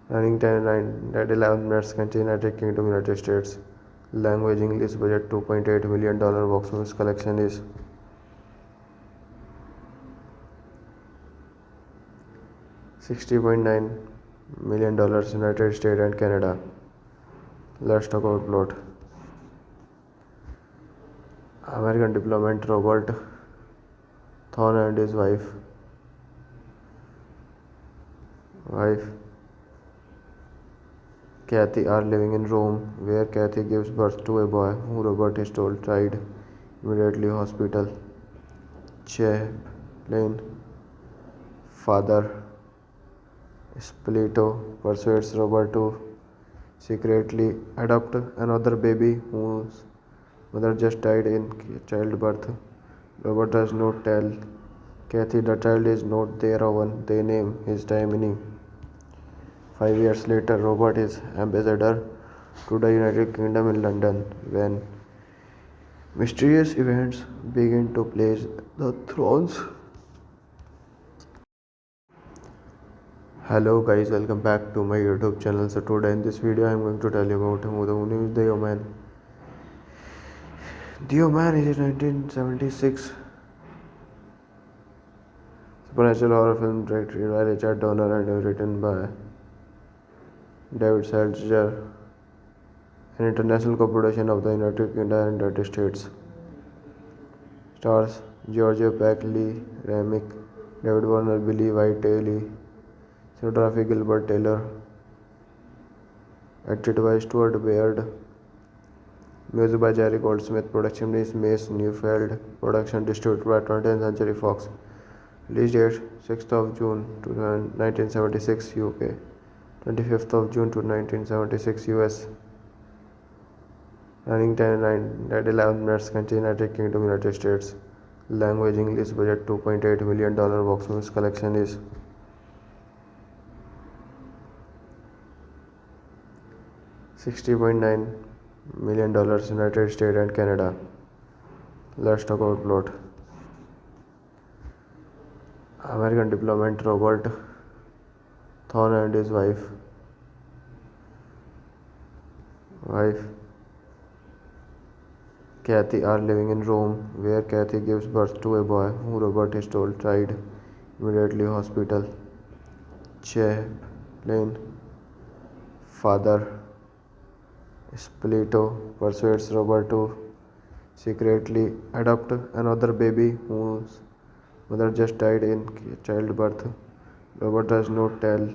Running time 11 minutes. Country United Kingdom, United States. Language English. Budget $2.8 million. Box office collection is $60.9 million. United States and Canada. Let's talk about plot. American diplomat Robert Thorne and his wife Kathy are living in Rome, where Kathy gives birth to a boy who Robert is told died immediately. Hospital. Chaplain Father Spilito persuades Robert to secretly adopt another baby whose mother just died in childbirth. Robert does not tell Kathy the child is not their own. They name his Damini. 5 years later, Robert is ambassador to the United Kingdom in London when mysterious events begin to place the thrones. Hello guys, welcome back to my YouTube channel. So today in this video I am going to tell you about the movie The Omen. The Omen is a 1976 supernatural horror film directed by Richard Donner and written by David Seltzer, an international co-production of the United Kingdom and United States. Stars George Peck, Lee Remick, David Warner, Billy Whiteley, cinematography Gilbert Taylor, edited by Stuart Baird, music by Jerry Goldsmith, production is Mace Neufeld, production distributed by 20th Century Fox. Release date 6th of June to 1976 UK, 25th of June to 1976 US. Running time 11 minutes. Country United Kingdom, United States. Language English. Budget $2.8 million. Box office collection is $60.9 million. United States and Canada. Let's talk about plot. American diplomat Robert Thorne and his wife Kathy are living in Rome, where Kathy gives birth to a boy who Robert is told died immediately. Hospital. Chaplain Father Spilito persuades Robert to secretly adopt another baby whose mother just died in childbirth. Robert does not tell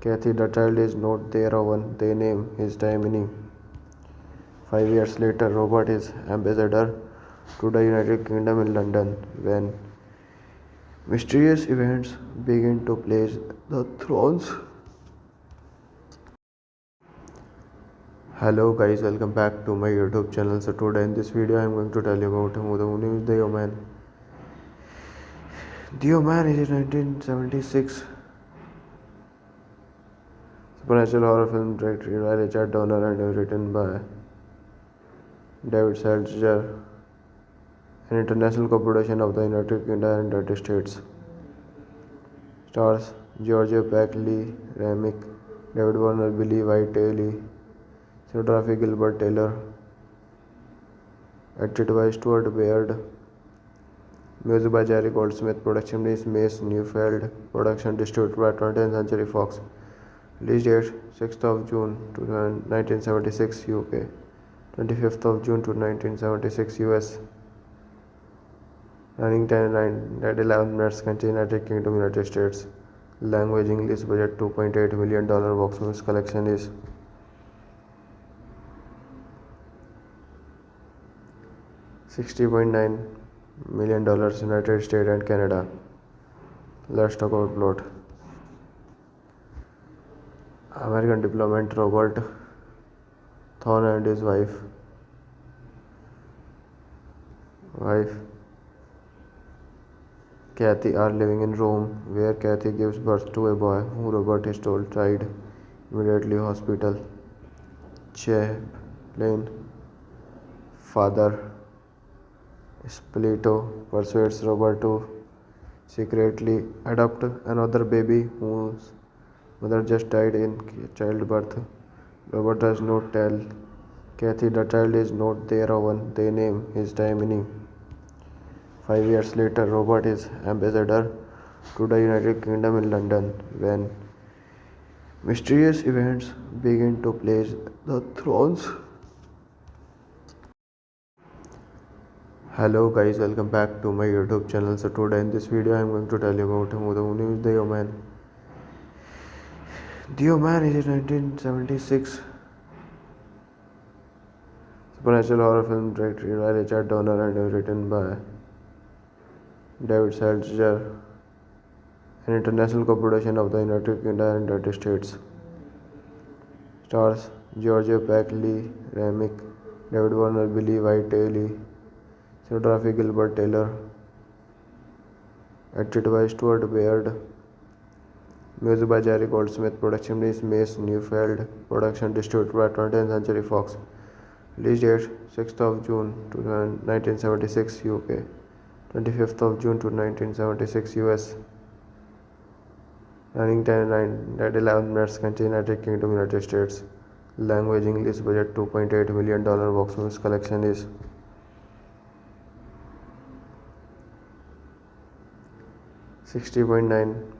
Kathy the child is not their own. They name his Damini. 5 years later, Robert is ambassador to the United Kingdom in London when mysterious events begin to place the thrones. Hello guys, welcome back to my YouTube channel. So today in this video I am going to tell you about the movie The Omen. The Omen is a 1976 supernatural horror film directed by Richard Donner and written by David Seltzer, an international co-production of the United Kingdom and United States. Stars George Peck, Lee Remick, David Warner, Billy Whiteley, cinematography Gilbert Taylor, edited by Stuart Baird, Music by Jerry Goldsmith. Production is Mace Neufeld. Production distributed by 20th Century Fox. Release date 6th of June to 1976 UK. 25th of June to 1976 US. Running time 9 minutes. Country United Kingdom, United States. Language English. Budget $2.8 million. Box office collection is $60.9 million United States and Canada. Let's talk about plot. American diplomat Robert Thorne and his wife Kathy are living in Rome, where Kathy gives birth to a boy who Robert is told died immediately hospital. Chaplain Father Spilito persuades Robert to secretly adopt another baby whose mother just died in childbirth. Robert does not tell Kathy the child is not their own. They name his Dimini. 5 years later, Robert is ambassador to the United Kingdom in London when mysterious events begin to place the thrones. Hello guys, welcome back to my YouTube channel. So today in this video I am going to tell you about the movie The Omen. The Omen is a 1976 supernatural horror film directed by Richard Donner and written by David Seltzer, an international co-production of the United Kingdom and United States. Stars George Peck, Lee Remick, David Warner, Billy Whiteley, cinematography Gilbert Taylor, edited by Stuart Baird, music by Jerry Goldsmith. Production is Mace Neufeld. Production distributed by 20th Century Fox. Release date 6th of June to 1976 UK. 25th of June to 1976 US. Running time 9 minutes. Country United Kingdom, United States. Language English. Budget $2.8 million. Box office collection is $60.9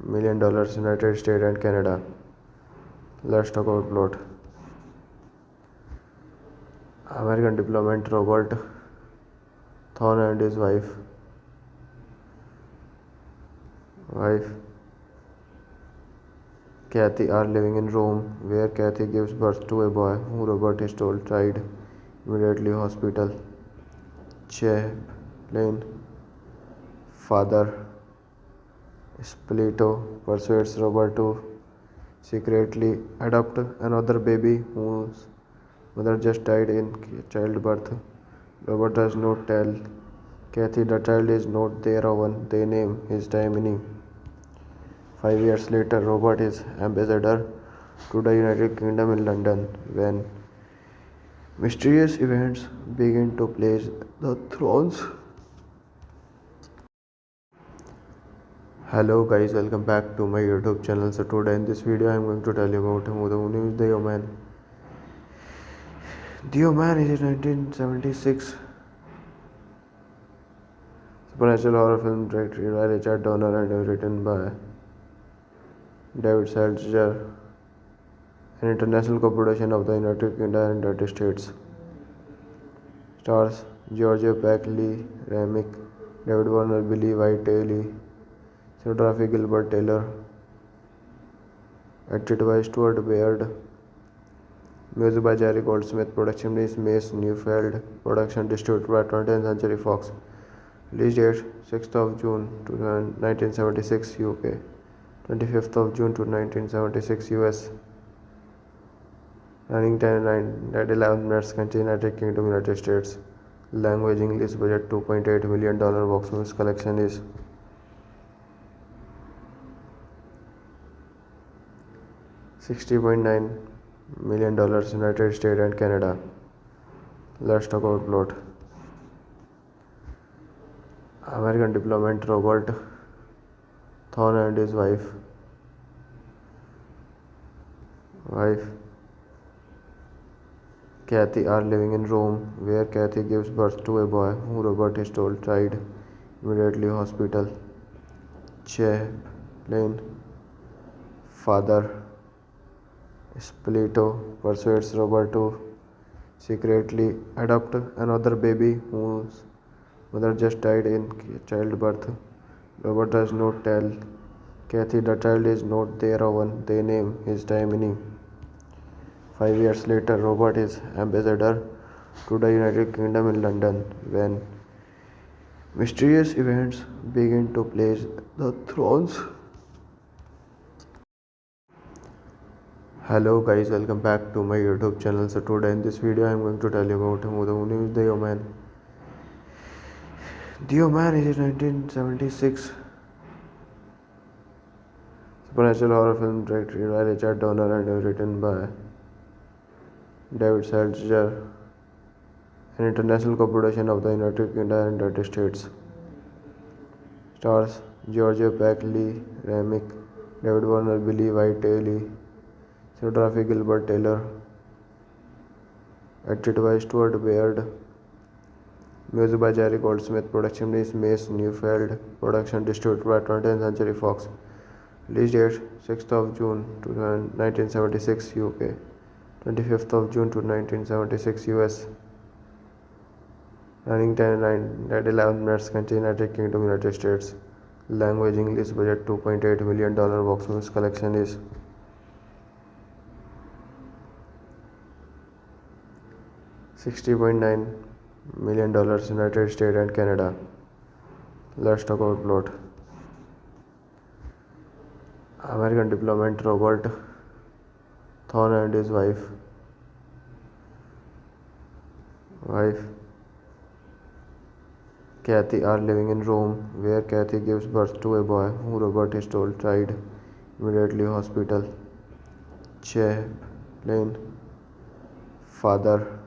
million United States and Canada. Let's talk about plot. American diplomat Robert Thorne and his wife Kathy are living in Rome, where Kathy gives birth to a boy who Robert is told died immediately hospital. Chaplain Father Spilito persuades Robert to secretly adopt another baby whose mother just died in childbirth. Robert does not tell Kathy the child is not their own. They name his Dimini. 5 years later, Robert is ambassador to the United Kingdom in London when mysterious events begin to place the thrones. Hello guys, welcome back to my YouTube channel. So today in this video I am going to tell you about the movie The Omen. The Omen is a 1976 supernatural horror film directed by Richard Donner and written by David Seltzer, an international co-production of the United Kingdom and United States. Stars George Peck, Lee Remick, David Warner, Billy Whiteley, cinematography Gilbert Taylor, edited by Stuart Baird, music by Jerry Goldsmith. Production is Mace Neufeld. Production distributed by 20th Century Fox. Release date 6th of June to 1976 UK. 25th of June to 1976 US. Running time 9 minutes. Country United Kingdom, United States. Language English. Budget $2.8 million. Box office collection is $60.9 million United States and Canada. Let's talk about plot. American diplomat Robert Thorne and his wife Kathy are living in Rome, where Kathy gives birth to a boy who Robert is told died immediately hospital. Chaplain Father Spilito persuades Robert to secretly adopt another baby whose mother just died in childbirth. Robert does not tell Kathy the child is not their own. They name his Timony. 5 years later, Robert is ambassador to the United Kingdom in London when mysterious events begin to place the thrones. Hello guys, welcome back to my YouTube channel. So today in this video I am going to tell you about the movie is The Omen. The Omen is a 1976 supernatural horror film directed by Richard Donner and written by David Seltzer, an international co-production of the United Kingdom and United States. Stars George Peck, Lee Remick, David Warner, Billy Whiteley, cinematography Gilbert Taylor, edited by Stuart Baird, music by Jerry Goldsmith, production is Mace Neufeld, production distributed by 20th Century Fox. Release date 6th of June to 1976 UK, 25th of June to 1976 US. Running time 9 at 11 minutes. Country United Kingdom, United States. Language English. Budget $2.8 million. Box office collection is $60.9 million United States and Canada. Let's talk about plot. American diplomat Robert Thorne and his wife Kathy are living in Rome, where Kathy gives birth to a boy who Robert is told died immediately hospital. Chaplain Father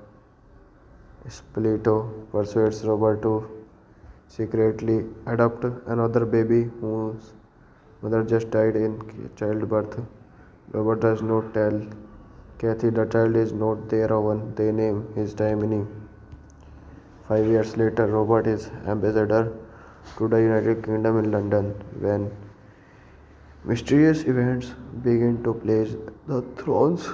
Spilito persuades Robert to secretly adopt another baby whose mother just died in childbirth. Robert does not tell Kathy the child is not their own. They name his Timony. 5 years later, Robert is ambassador to the United Kingdom in London when mysterious events begin to place the thrones.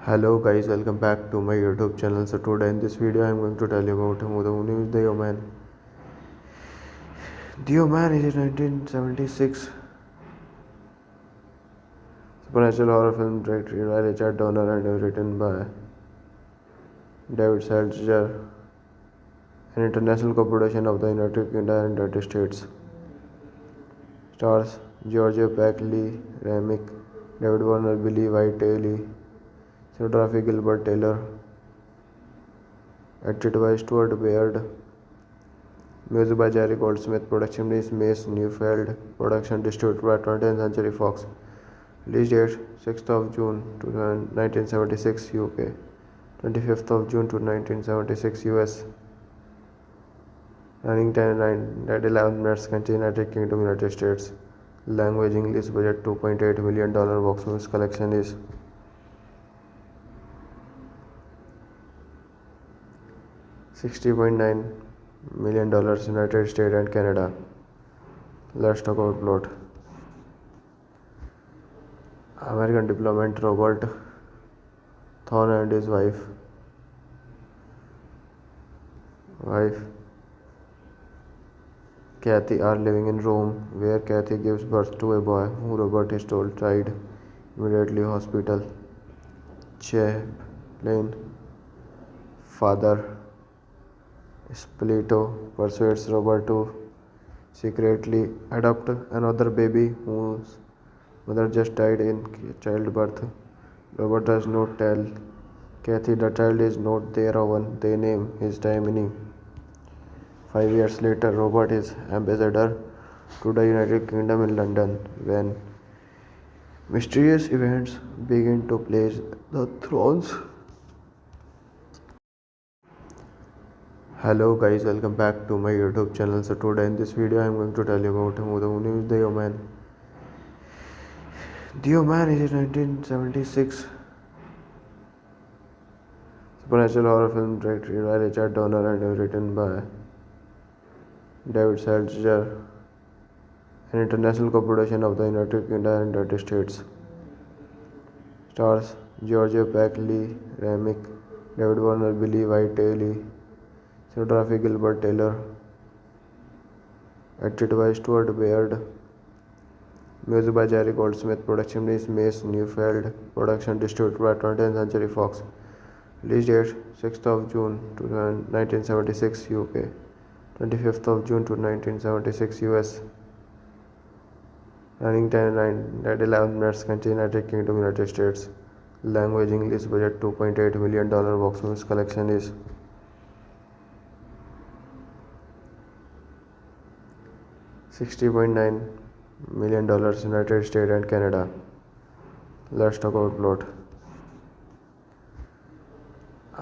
Hello guys, welcome back to my YouTube channel. So today in this video I am going to tell you about the movie The Omen. The Omen is a 1976 supernatural horror film directed by Richard Donner and written by David Seltzer, an international co-production of the United Kingdom and United States. Stars George Peck, Lee Remick, David Warner, Billy Whiteley, cinematography Gilbert Taylor, edited by Stuart Baird, music by Jerry Goldsmith, production is Mace Neufeld, production distributed by 20th Century Fox. Release date 6th of June to 1976 UK, 25th of June to 1976 US. Running time 9 at 11 minutes. Country United Kingdom, United States. Language English. Budget $2.8 million. Box office collection is $60.9 million United States and Canada. Let's talk about plot. American diplomat Robert Thorne and his wife Kathy are living in Rome, where Kathy gives birth to a boy who Robert is told died immediately hospital. Chaplain Father Spilito persuades Robert to secretly adopt another baby whose mother just died in childbirth. Robert does not tell Kathy the child is not their own. They name his Timony. 5 years later, Robert is ambassador to the United Kingdom in London when mysterious events begin to place the thrones. Hello guys, welcome back to my YouTube channel. So today in this video I am going to tell you about the movie The Omen. The Omen is a 1976 Supernatural horror film directed by Richard Donner and written by David Seltzer, an international co-production of the United Kingdom and United States. Stars George Peck, Lee Remick, David Warner, Billy Whiteley, cinematography Gilbert Taylor, edited by Stuart Baird, music by Jerry Goldsmith, production is Mace Neufeld, production distributed by 20th Century Fox. Release date 6th of June to 1976 UK, 25th of June to 1976 US. Running time 11 minutes. Country United Kingdom, United States. Language English. Budget $2.8 million. Box office collection is $60.9 million. United States and Canada. Let's talk about plot.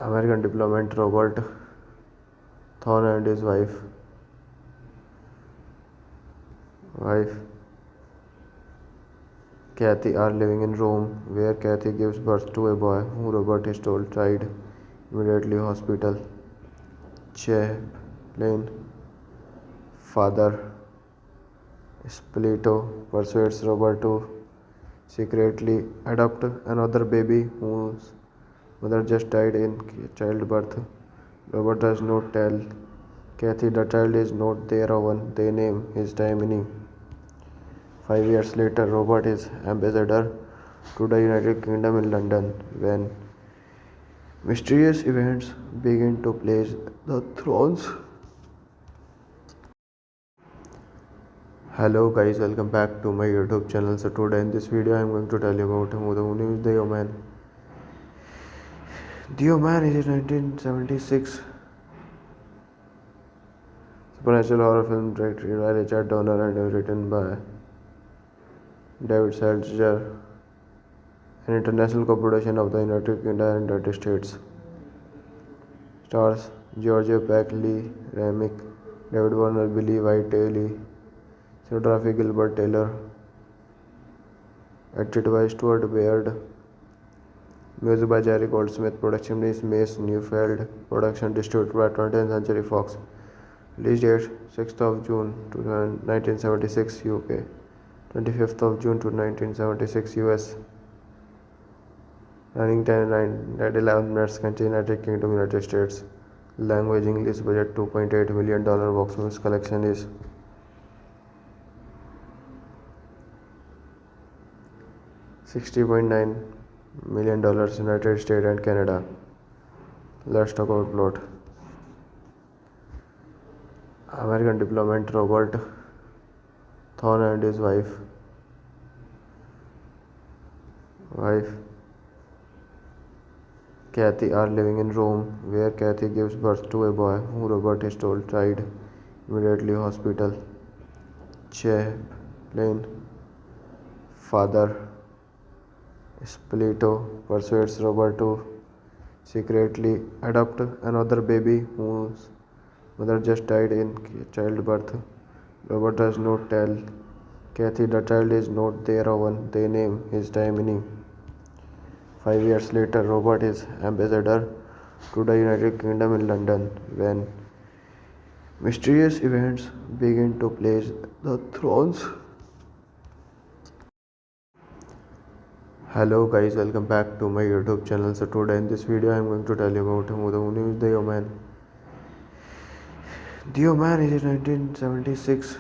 American diplomat Robert Thorne and his wife Kathy are living in Rome, where Kathy gives birth to a boy who Robert is told died immediately hospital. Chaplain Father Spilito persuades Robert to secretly adopt another baby whose mother just died in childbirth. Robert does not tell Kathy the child is not their own. They name his Taimini. 5 years later, Robert is ambassador to the United Kingdom in London when mysterious events begin to place the thrones. Hello guys, welcome back to my YouTube channel. So today in this video I am going to tell you about the movie is The Omen. The Omen is a 1976 supernatural horror film directed by Richard Donner and written by David Seltzer, an international co-production of the United Kingdom and United States. Stars George Peck, Lee Remick, David Warner, Billy Whiteley, cinematography Gilbert Taylor, edited by Stuart Baird, music by Jerry Goldsmith, production is Mace Neufeld, production distributed by 20th Century Fox. Release date 6th of June to 1976 UK, 25th of June to 1976 US. Running time 11 minutes. Country United Kingdom, United States. Language English. Budget $2.8 million. Box office collection is $60.9 million. United States and Canada. Let's talk about plot. American diplomat Robert Thorne and his wife Kathy are living in Rome, where Kathy gives birth to a boy who Robert is told died immediately hospital. Chaplain Father Spilito persuades Robert to secretly adopt another baby whose mother just died in childbirth. Robert does not tell Kathy the child is not their own. They name his Taimini. 5 years later, Robert is ambassador to the United Kingdom in London when mysterious events begin to place the thrones. Hello guys, welcome back to my YouTube channel. So today in this video I am going to tell you about the movie The Omen. The Omen is a 1976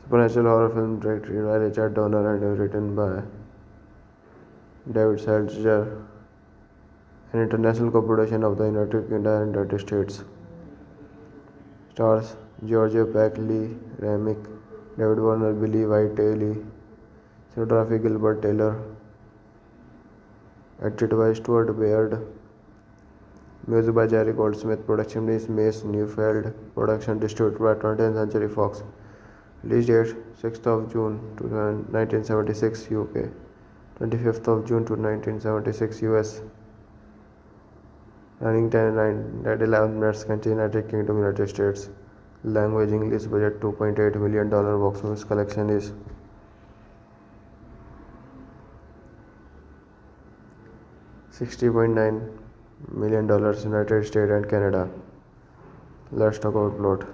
supernatural horror film directed by Richard Donner and written by David Seltzer, an international co-production of the United Kingdom and United States. Stars George Peck, Lee Remick, David Warner, Billy Whiteley, cinematography Gilbert Taylor, edited by Stuart Baird, music by Jerry Goldsmith, production is Mace Neufeld, production distributed by 20th Century Fox. Release date 6th of June to 1976 UK, 25th of June to 1976 US. Running time 11 minutes. Country United Kingdom, United States. Language English. Budget $2.8 million. Box office collection is $60.9 million United States and Canada. Let's talk about plot.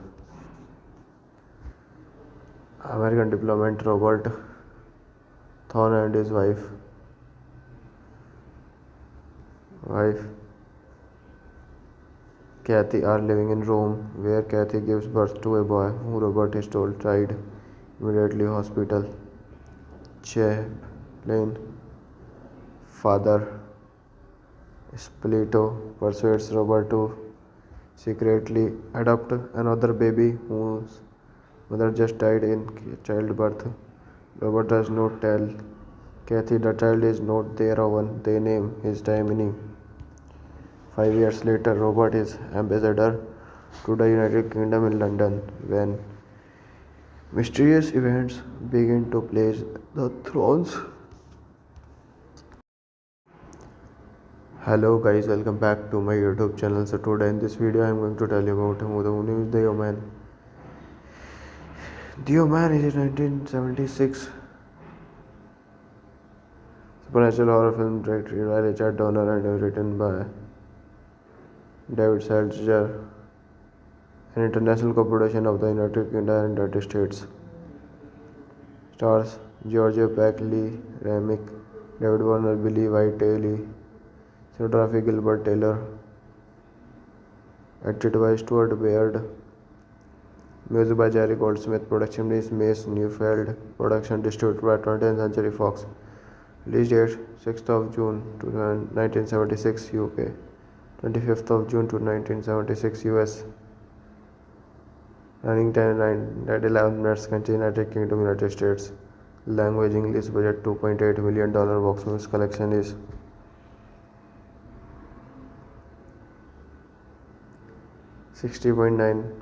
American diplomat Robert Thorne and his wife Kathy are living in Rome, where Kathy gives birth to a boy who Robert is told died immediately. Hospital. Chaplain Father Spilito persuades Robert to secretly adopt another baby whose mother just died in childbirth. Robert does not tell Kathy the child is not their own. They name his Damini. 5 years later, Robert is ambassador to the United Kingdom in London when mysterious events begin to place the thrones. Hello guys, welcome back to my YouTube channel. So today in this video I am going to tell you about who the name is The Omen. The Omen is a 1976 supernatural horror film directed by Richard Donner and written by David Seltzer, an international co-production of the United Kingdom and United States. Stars George Peck, Lee Remick, David Warner, Billy Whiteley, cinematography Gilbert Taylor, edited by Stuart Baird, music by Jerry Goldsmith, production is Mace Neufeld, production distributed by 20th Century Fox. Release date 6th of June to 1976 UK, 25th of June to 1976 US. Running time 11 minutes. Country United Kingdom, United States. Language English. Budget $2.8 million. Box office collection is $60.9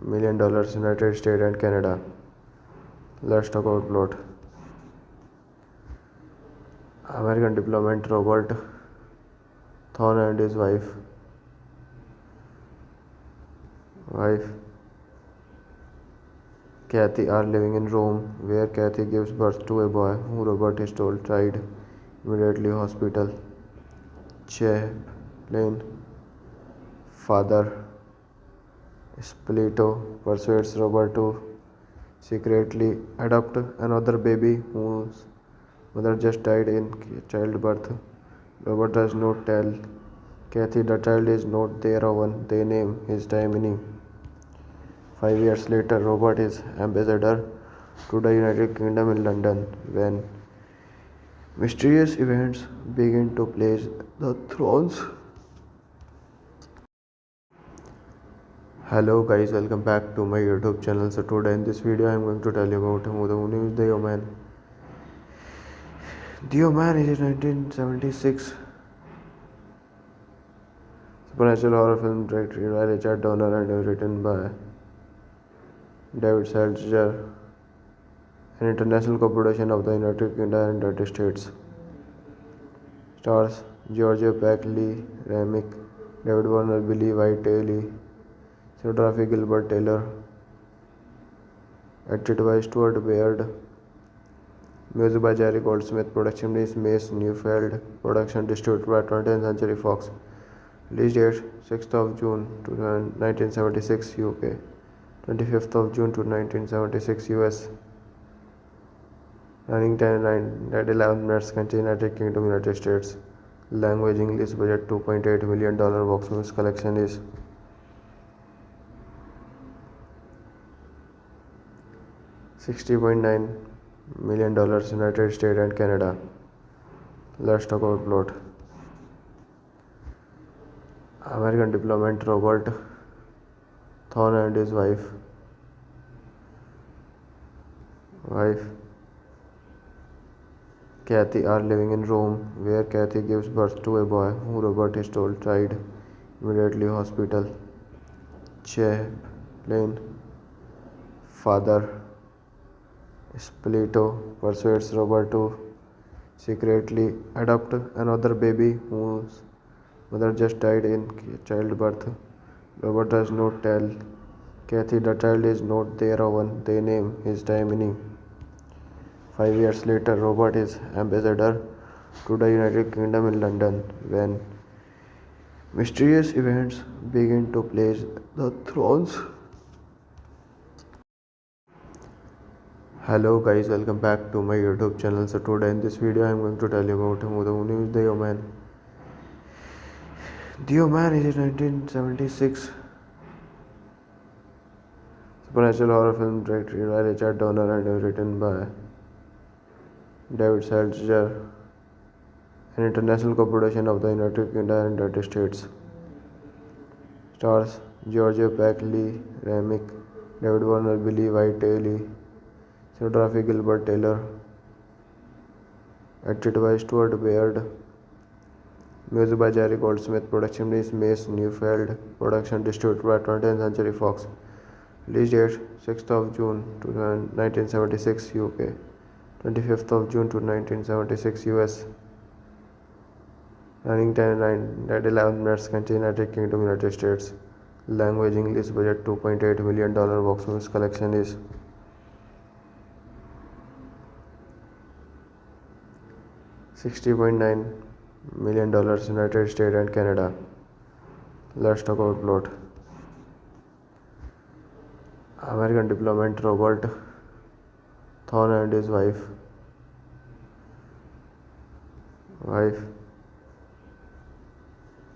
million United States and Canada. Let's talk about plot. American diplomat Robert Thorne and his wife Kathy are living in Rome, where Kathy gives birth to a boy who Robert is told died immediately. Hospital. Chaplain Father Spilito persuades Robert to secretly adopt another baby whose mother just died in childbirth. Robert does not tell Kathy the child is not their own. They name his Damini. 5 years later, Robert is ambassador to the United Kingdom in London when mysterious events begin to place the thrones. Hello guys, welcome back to my YouTube channel. So today in this video I am going to tell you about who the name is The Omen. The Omen is a 1976 supernatural horror film directed by Richard Donner and written by David Seltzer, an international co-production of the United Kingdom and United States. Stars George Peck, Lee Remick, David Warner, Billy Whiteley, cinematography Gilbert Taylor, edited by Stuart Baird, music by Jerry Goldsmith, production is Mace Neufeld, production distributed by 20th Century Fox. Release date 6th of June to 1976 UK, 25th of June to 1976 US. Running time 11 minutes. Country United Kingdom, United States. Language English. Budget $2.8 million. Box office collection is $60.9 million United States and Canada. Let's talk about plot. American diplomat Robert Thorne and his wife Kathy are living in Rome, where Kathy gives birth to a boy who Robert is told died immediately. Hospital. Chaplain Father Spilito persuades Robert to secretly adopt another baby whose mother just died in childbirth. Robert does not tell Kathy the child is not their own. They name his Damini. 5 years later, Robert is ambassador to the United Kingdom in London when mysterious events begin to place the thrones. Hello guys, welcome back to my YouTube channel. So today in this video I am going to tell you about who the movie is The Omen. The Omen is a 1976 supernatural horror film directed by Richard Donner and written by David Seltzer, an international co-production of the United Kingdom and United States. Stars George Peck, Lee Remick, David Warner, Billy Whiteley, cinematography Gilbert Taylor, edited by Stuart Baird, music by Jerry Goldsmith, production is Mace Neufeld, production distributed by 20th Century Fox. Release date 6th of June to 1976 UK, 25th of June to 1976 US. Running time 9:11 minutes. Country United Kingdom, United States. Language English. Budget $2.8 million. Box office collection is $60.9 million. United States and Canada. Let's talk about plot. American diplomat Robert Thorne and his wife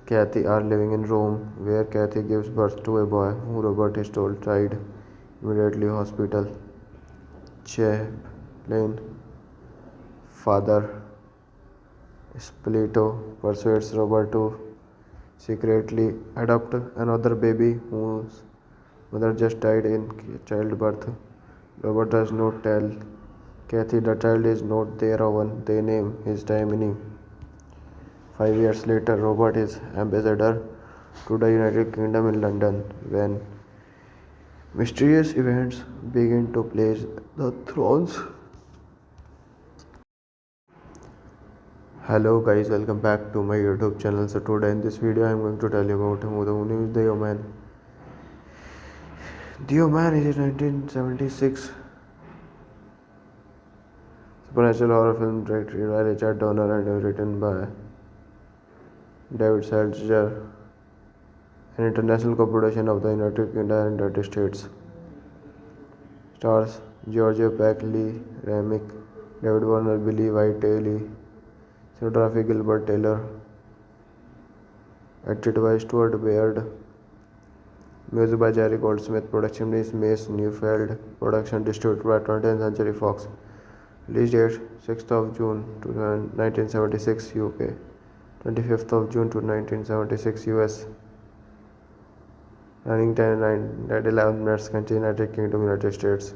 Kathy are living in Rome, where Kathy gives birth to a boy who Robert is told died immediately. Hospital. Chaplain Father Spilito persuades Robert to secretly adopt another baby whose mother just died in childbirth. Robert does not tell Kathy the child is not their own. They name his Damini. 5 years later, Robert is ambassador to the United Kingdom in London when mysterious events begin to place the thrones. Hello guys, welcome back to my YouTube channel. So today in this video I am going to tell you about who the movie is The Omen. The Omen is a 1976 supernatural horror film directed by Richard Donner and written by David Seltzer, an international co-production of the United Kingdom and United States. Stars George Peck, Lee Remick, David Warner, Billy Whiteley, cinematography Gilbert Taylor, edited by Stuart Baird, music by Jerry Goldsmith, production is Mace Neufeld, production distributed by 20th Century Fox. Release date 6th of June to 1976 UK, 25th of June to 1976 US. Running time 9:11 minutes. Country United Kingdom, United States.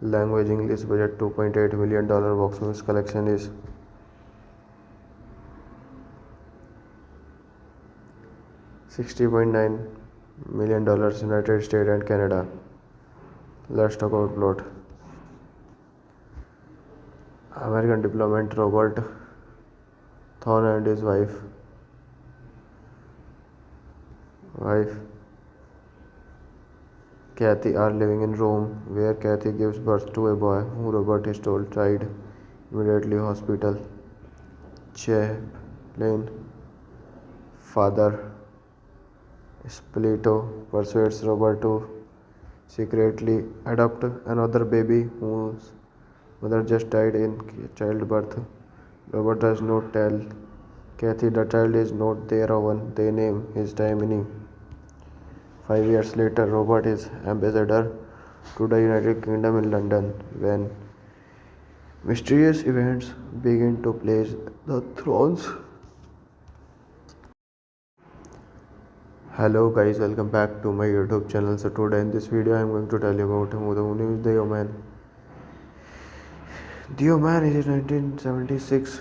Language English. Budget $2.8 million. Box office collection is $60.9 million. United States and Canada. Let's talk about plot. American diplomat Robert Thorne and his wife Kathy are living in Rome, where Kathy gives birth to a boy who Robert is told died immediately. Hospital. Chaplain Father Spilito persuades Robert to secretly adopt another baby whose mother just died in childbirth. Robert does not tell Kathy the child is not their own. They name his Damini. 5 years later, Robert is ambassador to the United Kingdom in London when mysterious events begin to place the thrones. Hello guys, welcome back to my YouTube channel. So today in this video I am going to tell you about who the movie is The Omen. The Omen is a 1976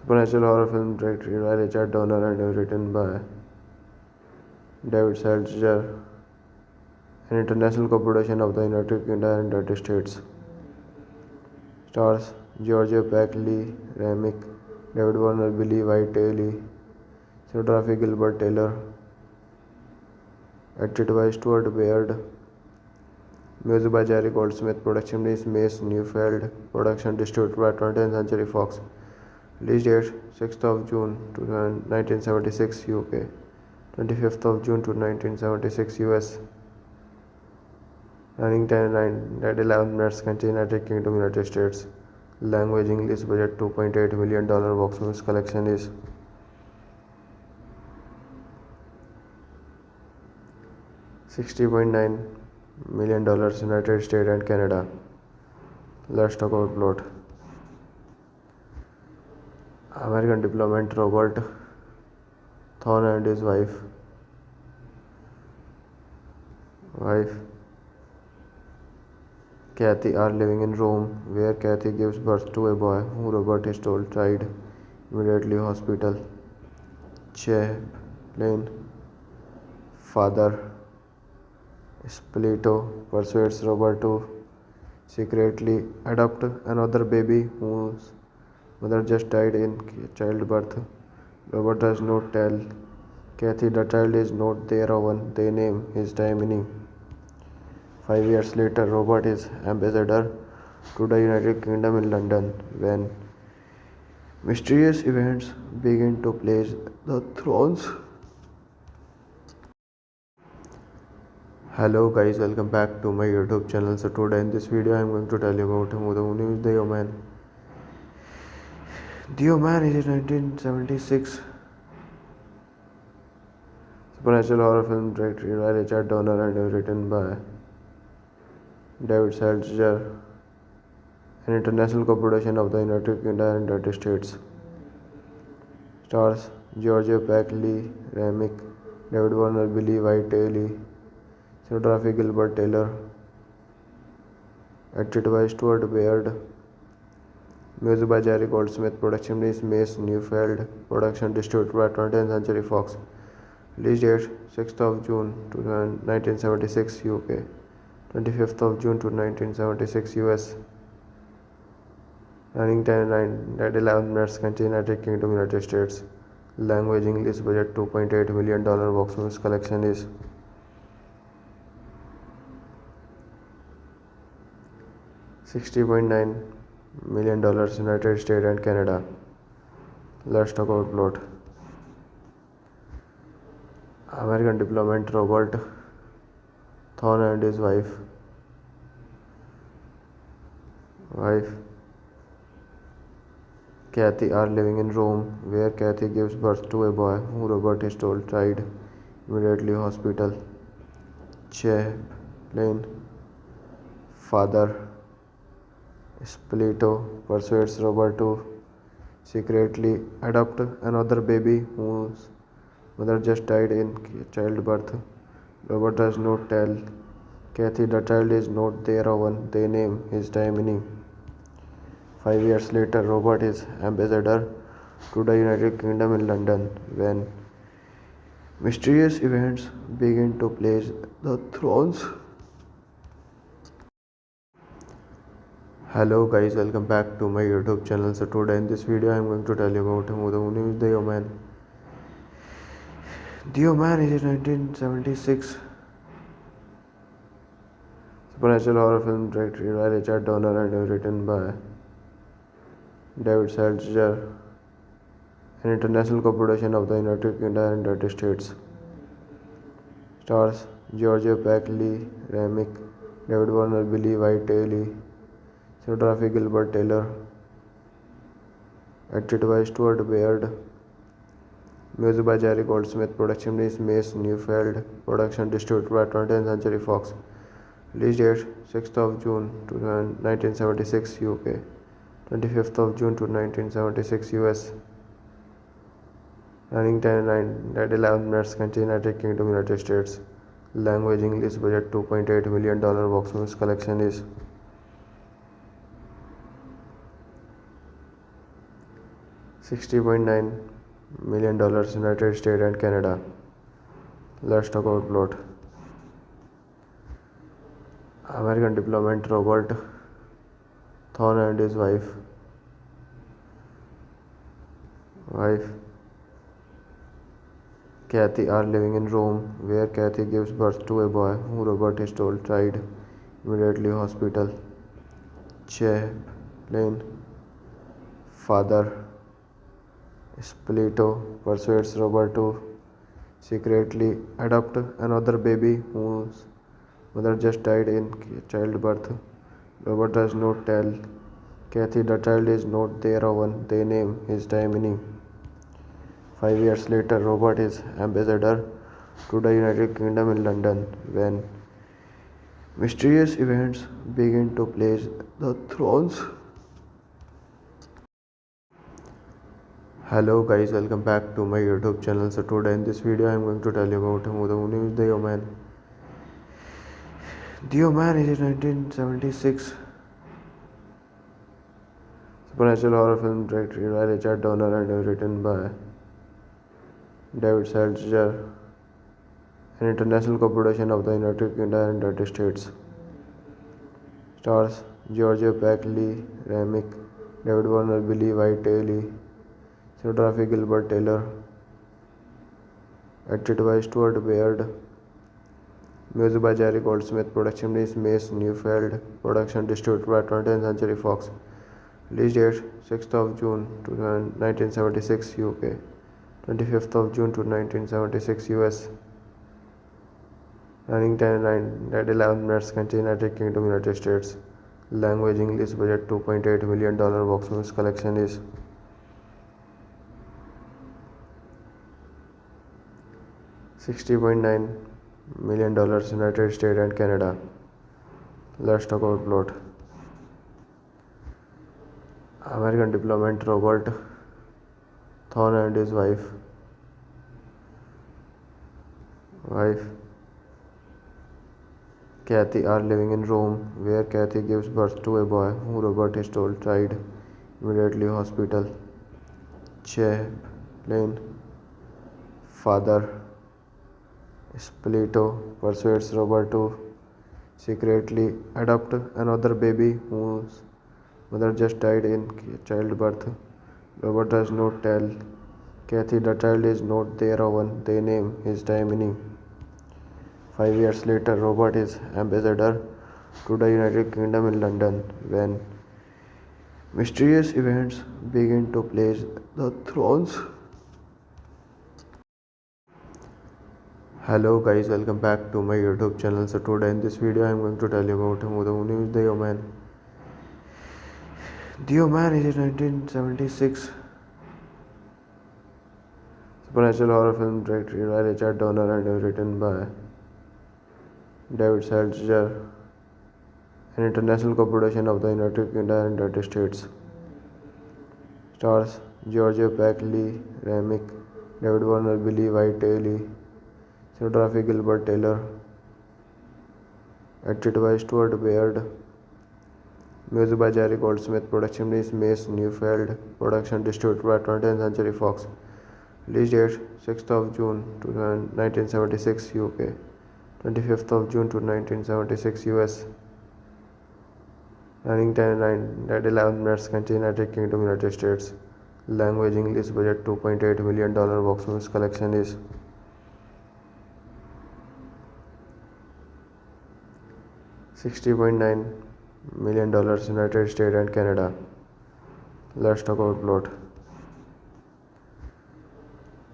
supernatural horror film directed by Richard Donner and written by David Seltzer, an international co-production of the United Kingdom and United States. Stars George Peck, Lee Remick, David Warner, Billy Whiteley, cinematography Gilbert Taylor, edited by Stuart Baird, Music by Jerry Goldsmith. Production is Mace Neufeld. Production distributed by 20th Century Fox. Release date 6th of June to 1976 UK. 25th of June to 1976 US. Running time 9 minutes. Country United Kingdom, United States. Language English. Budget $2.8 million. Box office collection is $60.9 million United States and Canada. Let's talk about plot. American diplomat Robert Thorne and his wife Kathy are living in Rome, where Kathy gives birth to a boy who Robert is told died immediately hospital. Chaplain Father Spilito persuades Robert to secretly adopt another baby whose mother just died in childbirth. Robert does not tell Kathy the child is not their own. They name his Dimini. 5 years later, Robert is ambassador to the United Kingdom in London when mysterious events begin to place the thrones. Hello guys, welcome back to my YouTube channel. So today in this video I am going to tell you about the movie The Omen. The Omen is a 1976 supernatural horror film directed by Richard Donner and written by David Seltzer, an international co-production of the United Kingdom and United States. Stars George Peck, Lee Remick, David Warner, Billy Whiteley, cinematography Gilbert Taylor, edited by Stuart Baird, music by Jerry Goldsmith. Production is Mace Neufeld. Production distributed by 20th Century Fox. Release date 6th of June to 1976 UK. 25th of June to 1976 US. Running time 9 minutes. Country United Kingdom, United States. Language English. Budget $2.8 million. Box office collection is $60.9 million United States and Canada. Let's talk about plot. American diplomat Robert Thorne and his wife Kathy are living in Rome, where Kathy gives birth to a boy who Robert is told died immediately hospital. Chaplain Father Spilito persuades Robert to secretly adopt another baby whose mother just died in childbirth. Robert does not tell Kathy the child is not their own. They name his Dimini. 5 years later, Robert is ambassador to the United Kingdom in London when mysterious events begin to place the thrones. Hello guys, welcome back to my YouTube channel. So today in this video I am going to tell you about the movie The Omen. The Omen is a 1976 supernatural horror film directed by Richard Donner and written by David Seltzer, an international co-production of the United Kingdom and United States. Stars George Peck, Lee Remick, David Warner, Billy Whiteley, cinematography Gilbert Taylor, edited by Stuart Baird, music by Jerry Goldsmith. Production is Mace Neufeld. Production distributed by 20th Century Fox. Release date 6th of June to 1976 UK. 25th of June to 1976 US. Running time 9 minutes. Country United Kingdom, United States. Language English. Budget $2.8 million. Box office collection is $60.9 million United States and Canada. Let's talk about plot. American diplomat Robert Thorne and his wife Kathy are living in Rome, where Kathy gives birth to a boy who Robert is told died immediately hospital. Chaplain Father Spilito persuades Robert to secretly adopt another baby whose mother just died in childbirth. Robert does not tell Kathy the child is not their own. They name his Taimini. 5 years later, Robert is ambassador to the United Kingdom in London when mysterious events begin to place the thrones. Hello guys, welcome back to my YouTube channel. So today in this video I am going to tell you about who is the Oman. The Oman is a 1976 supernatural horror film directed by Richard Donner and written by David Seltzer, an international co-production of the United Kingdom and United States. Stars George Peck, Lee Remick, David Warner, Billy White, Lee, cinematography Gilbert Taylor, edited by Stuart Baird, music by Jerry Goldsmith, production is Mace Neufeld, production distributed by 20th Century Fox. Release date 6th of June to 1976 UK, 25th of June to 1976 US. Running time 9:11 minutes. Country United Kingdom, United States. Language English. Budget $2.8 million. Box office collection is $60.9 million. United States and Canada. Let's talk about plot. American diplomat Robert Thorne and his wife Kathy are living in Rome, where Kathy gives birth to a boy who Robert is told died immediately hospital. Chaplain Father Spilito persuades Robert to secretly adopt another baby whose mother just died in childbirth. Robert does not tell Kathy the child is not their own. They name his Taimini. 5 years later, Robert is ambassador to the United Kingdom in London when mysterious events begin to place the thrones. Hello guys, welcome back to my YouTube channel. So today in this video I am going to tell you about who is the Oman. The Oman is a 1976 supernatural horror film directed by Richard Donner and written by David Seltzer, an international co-production of the United Kingdom and United States. Stars George Peck, Lee Remick, David Warner, Billy White, Lee, cinematography Gilbert Taylor, edited by Stuart Baird, music by Jerry Goldsmith, production is Mace Neufeld, production distributed by 20th Century Fox. Release date 6th of June to 1976 UK, 25th of June to 1976 US. Running time 9:11 minutes. Country United Kingdom, United States. Language English. Budget $2.8 million. Box office collection is $60.9 million. United States and Canada. Let's talk about plot.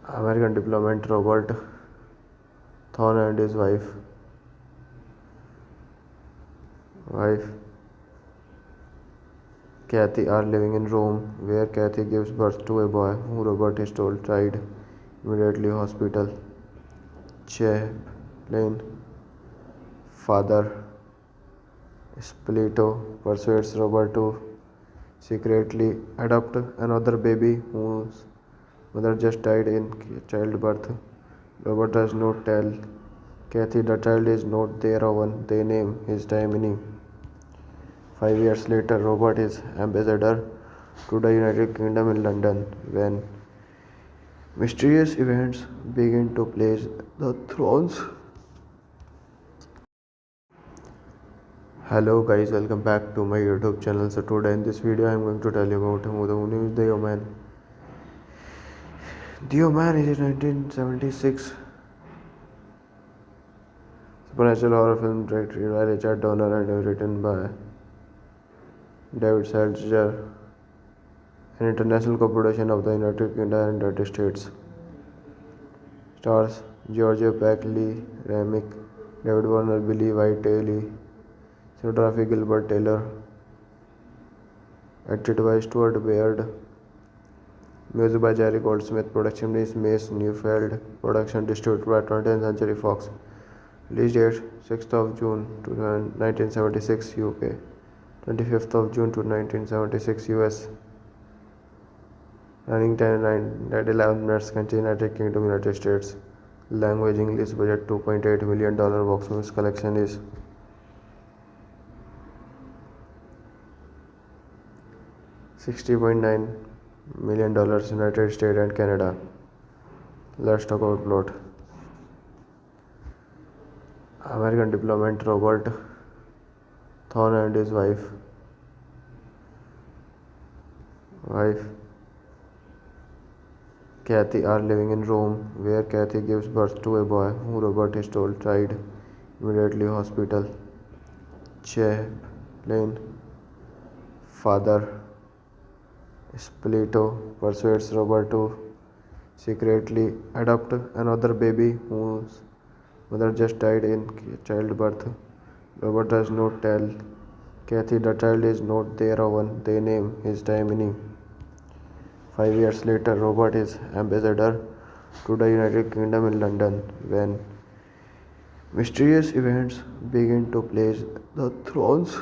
American diplomat Robert Thorne and his wife Kathy are living in Rome, where Kathy gives birth to a boy who Robert is told died immediately hospital. Chaplain Father Spilito persuades Robert to secretly adopt another baby whose mother just died in childbirth. Robert does not tell Kathy the child is not their own. They name his Taimini. 5 years later, Robert is ambassador to the United Kingdom in London when mysterious events begin to place the thrones. Hello guys, welcome back to my YouTube channel. So today in this video I am going to tell you about who is the Oman. The Oman is a 1976 Supernatural horror film directed by Richard Donner and written by David Seltzer, an international co-production of the United Kingdom and United States. Stars Georgia Peck, Lee Remick, David Warner, Billy Whiteley, cinematography Gilbert Taylor, edited by Stuart Baird, music by Jerry Goldsmith, production is Mace Neufeld, production distributed by 20th Century Fox. Release date 6th of June to 1976 UK, 25th of June to 1976 US. Running time 11 minutes. Country United Kingdom, United States. Language English. Budget $2.8 million. Box office collection is $60.9 million United States and Canada. Let's talk about plot. American diplomat Robert Thorne and his wife Kathy are living in Rome, where Kathy gives birth to a boy who Robert is told died immediately. Hospital. Chaplain Father Spilito persuades Robert to secretly adopt another baby whose mother just died in childbirth. Robert does not tell Kathy the child is not their own. They name his Taimini. 5 years later, Robert is ambassador to the United Kingdom in London when mysterious events begin to place the thrones